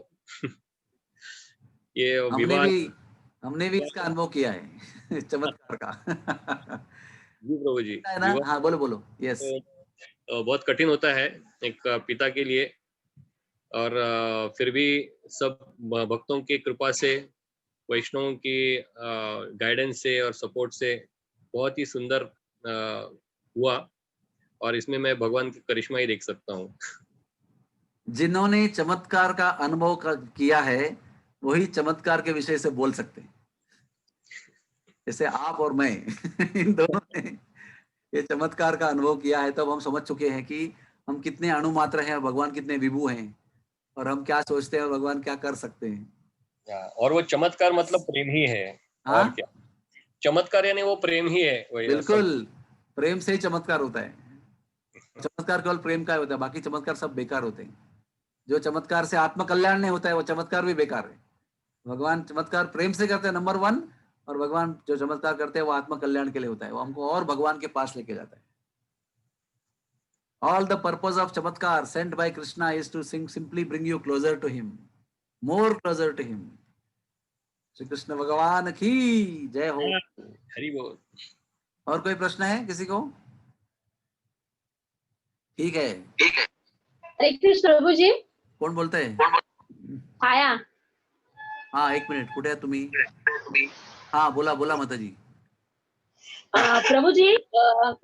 ये हमने विवाह। भी इसका अनुभव किया है चमत्कार का। जी प्रभु जी, है ना? विवाह हाँ बोलो बोलो। यस। बहुत कठिन होता है एक पिता के लिए, और फिर भी सब भक्तों की कृपा से, वैष्णवों की गाइडेंस से और सपोर्ट से बहुत ही सुंदर हुआ, और इसमें मैं भगवान की करिश्मा ही देख सकता हूँ। जिन्होंने चमत्कार का अनुभव किया है वही चमत्कार के विषय से बोल सकते हैं। जैसे आप और मैं इन दोनों ने ये चमत्कार का अनुभव किया है, तब हम समझ चुके हैं कि हम कितने अणु मात्र हैं और भगवान कितने विभु हैं, और हम क्या सोचते हैं और भगवान क्या कर सकते हैं। और वो चमत्कार मतलब प्रेम ही है, हाँ और क्या। चमत्कार यानी वो प्रेम ही है, वही असल। बिल्कुल, प्रेम से ही चमत्कार होता है। चमत्कार केवल प्रेम का ही होता है, बाकी चमत्कार सब बेकार होते हैं। जो चमत्कार से आत्म कल्याण नहीं होता है वो चमत्कार भी बेकार है। भगवान चमत्कार प्रेम से करते हैं, नंबर 1, और भगवान जो चमत्कार करते हैं वो आत्म कल्याण के लिए होता है, वो हमको और भगवान के पास लेके जाता है। All the purpose of चमत्कार sent by Krishna is to simply bring you closer to him, more closer to him। Shri Krishna भगवान की जय हो। हरि बोल। और कोई प्रश्न है किसी को? ठीक है। हरे कृष्ण प्रभु जी। कोण बोलतंय? छाया। हा, एक मिनिट, कुठे आहे तुम्ही? हा बोला बोला माताजी. प्रभूजी,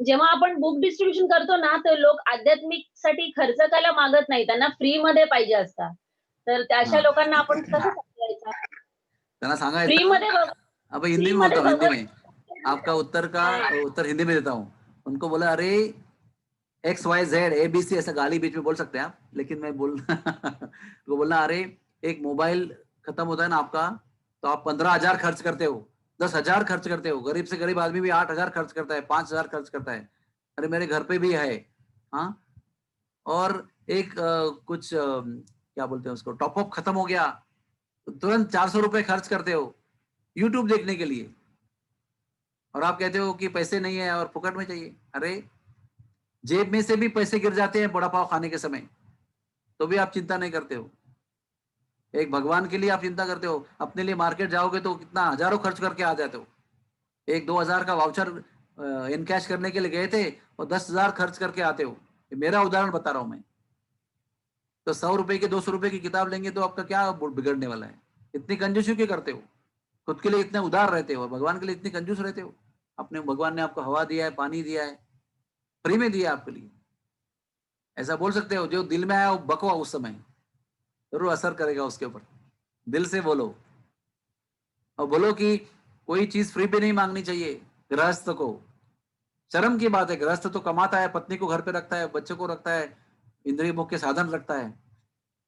जेव्हा आपण बुक डिस्ट्रीब्युशन करतो ना, तर लोक आध्यात्मिकसाठी खर्च करायला मागत नाही, त्यांना फ्री मध्ये पाहिजे असतात. तर अशा लोकांना आपण कसं सांगायचं? त्यांना फ्री सांगायचं, मध्ये अब हिंदी फ्री में मध्ये बोलता हूँ, हिंदी में भगवत आपका उत्तर हिंदी में देता हूँ। उनको बोला, अरे XYZ ABC ऐसा गाली बीच में बोल सकते हैं आप, लेकिन मैं तो बोलना, अरे एक मोबाइल खत्म होता है ना आपका, तो आप 15,000 खर्च करते हो, 10,000 खर्च करते हो, गरीब से गरीब आदमी भी 8,000 खर्च करता है, 5,000 खर्च करता है। अरे मेरे घर पे भी है, हाँ। और एक कुछ क्या बोलते हैं उसको, टॉपअप खत्म हो गया तो तुरंत 400 रुपए खर्च करते हो यूट्यूब देखने के लिए, और आप कहते हो कि पैसे नहीं है और फुकट में चाहिए। अरे जेब में से भी पैसे गिर जाते हैं बड़ा पाव खाने के समय, तो भी आप चिंता नहीं करते हो। एक भगवान के लिए आप चिंता करते हो, अपने लिए मार्केट जाओगे तो कितना हजारों खर्च करके आ जाते हो। एक 2,000 का वाउचर इनकैश करने के लिए गए थे और 10,000 खर्च करके आते हो। मेरा उदाहरण बता रहा हूं मैं। तो 100 रुपए की 200 रुपए की किताब लेंगे तो आपका क्या बिगड़ने वाला है? इतनी कंजूसी क्यों करते हो? खुद के लिए इतने उदार रहते हो, भगवान के लिए इतनी कंजूस रहते हो। अपने भगवान ने आपको हवा दिया है, पानी दिया है, फ्री में दिया है आपके लिए। ऐसा बोल सकते हो, जो दिल में आया वो बको उस समय, जरूर असर करेगा उसके ऊपर। दिल से बोलो और बोलो कि कोई चीज फ्री पे नहीं मांगनी चाहिए गृहस्थ को। शर्म की बात है, गृहस्थ तो कमाता है, पत्नी को घर पे रखता है, बच्चों को रखता है, इंद्रिय भोग के साधन रखता है,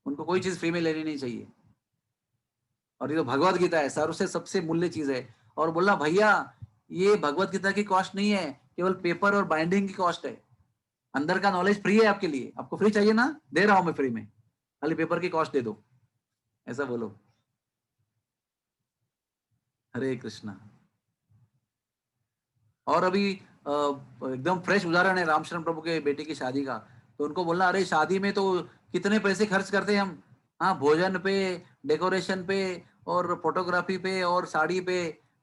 उनको कोई चीज फ्री में लेनी नहीं चाहिए। और ये तो भगवत गीता है, सर्व से सबसे मूल्य चीज है। और बोलना भैया ये भगवत गीता की कॉस्ट नहीं है, केवल पेपर और बाइंडिंग की कॉस्ट है, अंदर का नॉलेज फ्री है आपके लिए, आपको फ्री चाहिए ना, दे रहा हूं मैं फ्री में, खाली पेपर की कॉस्ट दे दो, ऐसा बोलो। हरे कृष्णा। और अभी एकदम फ्रेश उदाहरण है रामशरण प्रभु के बेटे की शादी का। तो उनको बोलना अरे शादी में तो कितने पैसे खर्च करते हैं हम, हाँ भोजन पे, डेकोरेशन पे, और फोटोग्राफी पे, और साड़ी पे,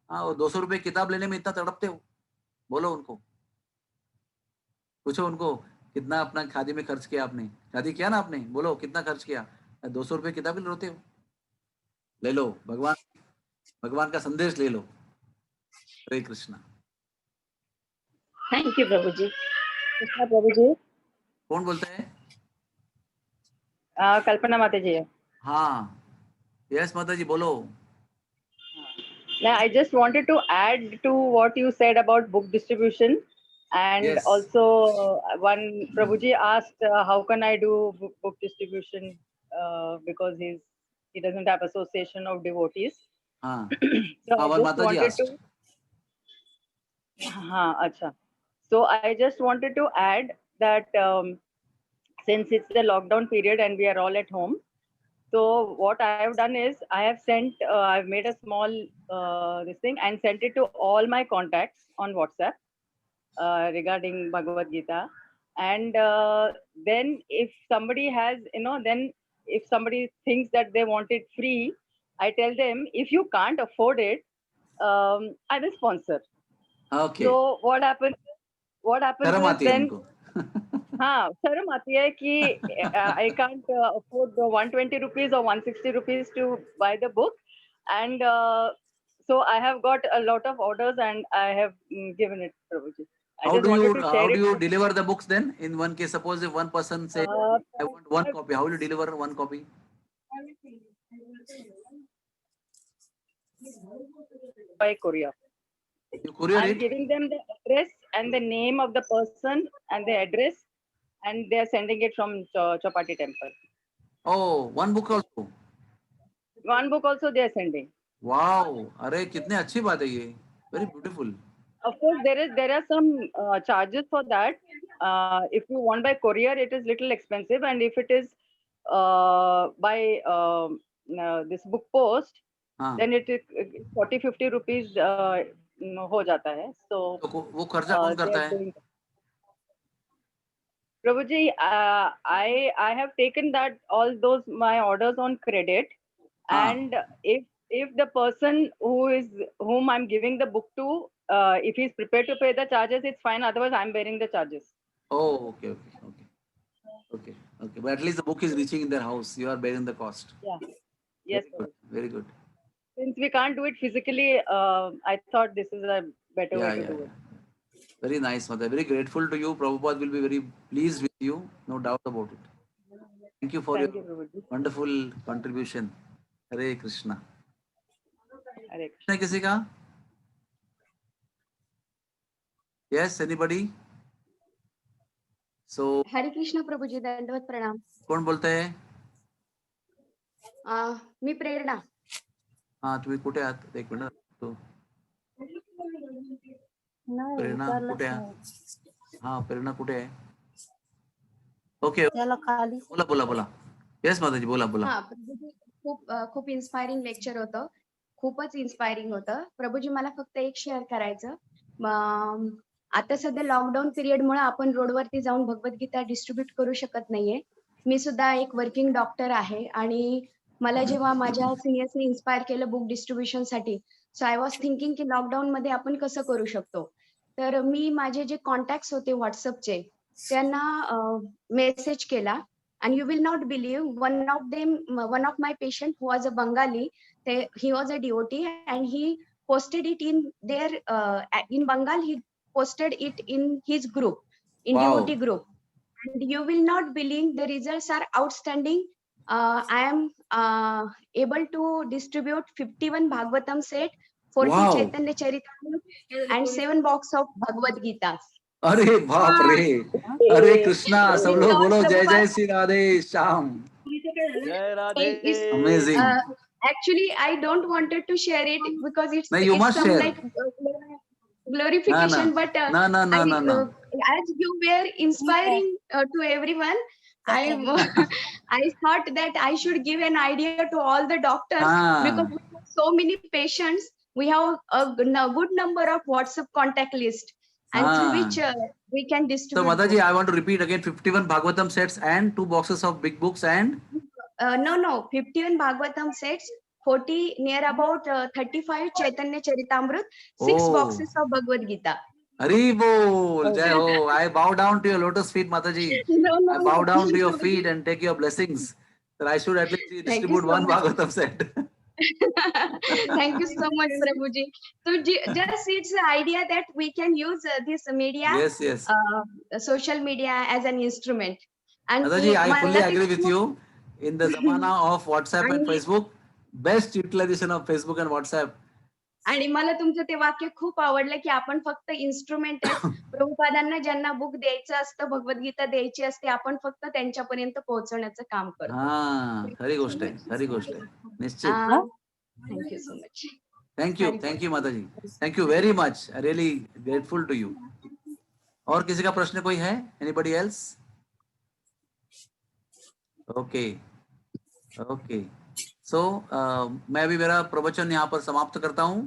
हाँ, और 200 रुपए किताब लेने में इतना तड़पते हो। बोलो उनको, पूछो उनको कितना अपना शादी में खर्च किया आपने, शादी किया ना आपने, बोलो कितना खर्च किया, 200 रुपए किताब ले रोते हो। ले लो, भगवान भगवान का संदेश ले लो। हरे कृष्णा। थैंक यू प्रभु जी। कृष्णा प्रभु जी। कौन बोलते हैं? कल्पना माता जी है। हाँ, यस माता जी बोलो। Now, I just wanted to add to what you said about book distribution, and Yes. also one Prabhuji asked how can I do book distribution because he doesn't have association of devotees. हाँ, So I our just Mataji wanted asked. to acha. So I just wanted to add that since it's the lockdown period and we are all at home, so what I have done is I have sent, I've made a small this thing and sent it to all my contacts on WhatsApp regarding Bhagavad Gita. And then if somebody has, then if somebody thinks that they want it free, I tell them if you can't afford it, I will sponsor. Okay. So what happens शर्म is आती है then उनको। हाँ शर्म आती है कि I can't afford the 120 rupees or 160 rupees to buy the book, and so I have got a lot of orders and I have given it Prabhuji. I How just do wanted to you share it. deliver the books then? In one case, suppose if one person say I want one copy, how will you deliver one copy? By courier. You courier I'm it? giving them the address and the name of the person and the address, and they are sending it from Chapati Temple. Oh, one book also. One book also they are sending. Wow, अरे कितने अच्छी बात है ये, very beautiful. Of course, there are some charges for that. If you want by courier, it is little expensive, and if it is by this book post, हाँ, then it is 40-50 rupees हो जाता है. So वो खर्चा कौन they करता are है? doing. Prabhuji, I have taken that all those my orders on credit, and if the person whom I'm giving the book to, if he's prepared to pay the charges, it's fine. Otherwise, I'm bearing the charges. Oh, okay. But at least the book is reaching in their house. You are bearing the cost. Yeah. Yes. Very good. Very good. Since we can't do it physically, I thought this is a better way to do it. Very nice, Mother. Very grateful to you. Prabhupada will be very pleased with you, no doubt about it. Thank you for Thank your you, Prabhuji. wonderful contribution. Hare Krishna. Hare है किसी का? Yes, anybody? So हरे कृष्ण प्रभुजी, दंडवत प्रणाम. कौन बोलते हैं? मी प्रेरणा. हाँ, तुम्ही कुठे आहात? एक मिनिट. तो प्रेरणा कुठे आहे? हाँ, प्रेरणा कुठे आहे? ओके, बोला. येस माताजी, बोला. हा प्रभुजी, खूप इन्स्पायरिंग लेक्चर होतं. खूपच इन्स्पायरिंग होतं. प्रभुजी, मला फक्त एक शेअर करायचं. आता सध्या लॉकडाऊन पिरियड मुळे आपण रोडवरती जाऊन भगवद्गीता डिस्ट्रीब्यूट करू शकत नाहीये. मी सुद्धा एक वर्किंग डॉक्टर आहे आणि मला जेव्हा माझ्या सिनियर्सनी इन्स्पायर केलं बुक डिस्ट्रीब्युशन साठी, सो आय वॉज थिंकिंग की लॉकडाऊन मध्ये आपण कसं करू शकतो. तर मी माझे जे कॉन्टॅक्ट होते व्हॉट्सअपचे त्यांना मेसेज केला. And you will not believe, one of my patient who was a Bengali, he was a devotee and he posted it in their in Bengal. He posted it in his group, in Wow. devotee group, and you will not believe the results are outstanding. I am able to distribute 51 Bhagavatam set, 40 Wow. Chaitanya Charitamrita, and 7 box of Bhagavad Gita. अरे बाप रे, हरे कृष्णा, सब लोग बोलो जय जय श्री राधे श्याम. जय Radhe. It's, Amazing. Actually, I don't wanted to share it because it's, No, you it's must some share. like glorification, but No, no, no, no, no. as you were inspiring to everyone, I I thought that I should give an idea to all the doctors because we have so many patients. We have a good number of WhatsApp contact list, and through which we can So distribute. Mataji, I want to repeat again: 51 Bhagavatam sets and 2 boxes of big books and. No, 51 Bhagavatam sets, 40 near about 35 Chaitanya Charitamrut, 6 Oh. boxes of Bhagavad Gita. Hari bol, jai ho. I bow down to your lotus feet, Mataji. No, I bow down to your feet and take your blessings. That I should at least Thank you distribute so one much. Bhagavatam set. Thank you so much, Prabhuji. So just it's the idea that we can use this media, Yes. social media as an instrument. And Mataji, I fully मला agree ते with you. In the zamana of WhatsApp and आणि Facebook, best utilization of Facebook and WhatsApp. आणि मला तुमचं ते वाक्य खूप आवडलं की आपण फक्त इन्स्ट्रुमेंट आहेत. प्रभुपादांना ज्यांना बुक द्यायचं असतं, भगवद्गीता द्यायची असते, आपण फक्त त्यांच्यापर्यंत पोहोचवण्याचं काम करतो. हाँ, खरी गोष्ट है, खरी गोष्ट है. निश्चित. Thank you so much. Thank you Mataji. Thank you very much. I really grateful to you. और किसी का प्रश्न कोई है? Anybody else? Okay. So मैं भी मेरा प्रवचन यहाँ पर समाप्त करता हूँ.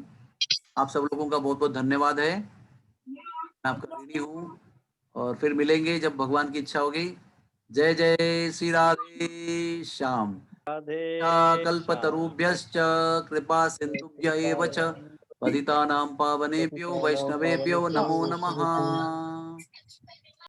आप सब लोगों का बहुत बहुत धन्यवाद है. मैं आपका ऋणी हूँ और फिर मिलेंगे जब भगवान की इच्छा होगी. जय जय श्री राधे श्याम. कल्पतरुभ्यश्च कृपा सिन्धुभ्य एव च पतितानां पावनेभ्यो वैष्णवेभ्यो नमो नमः.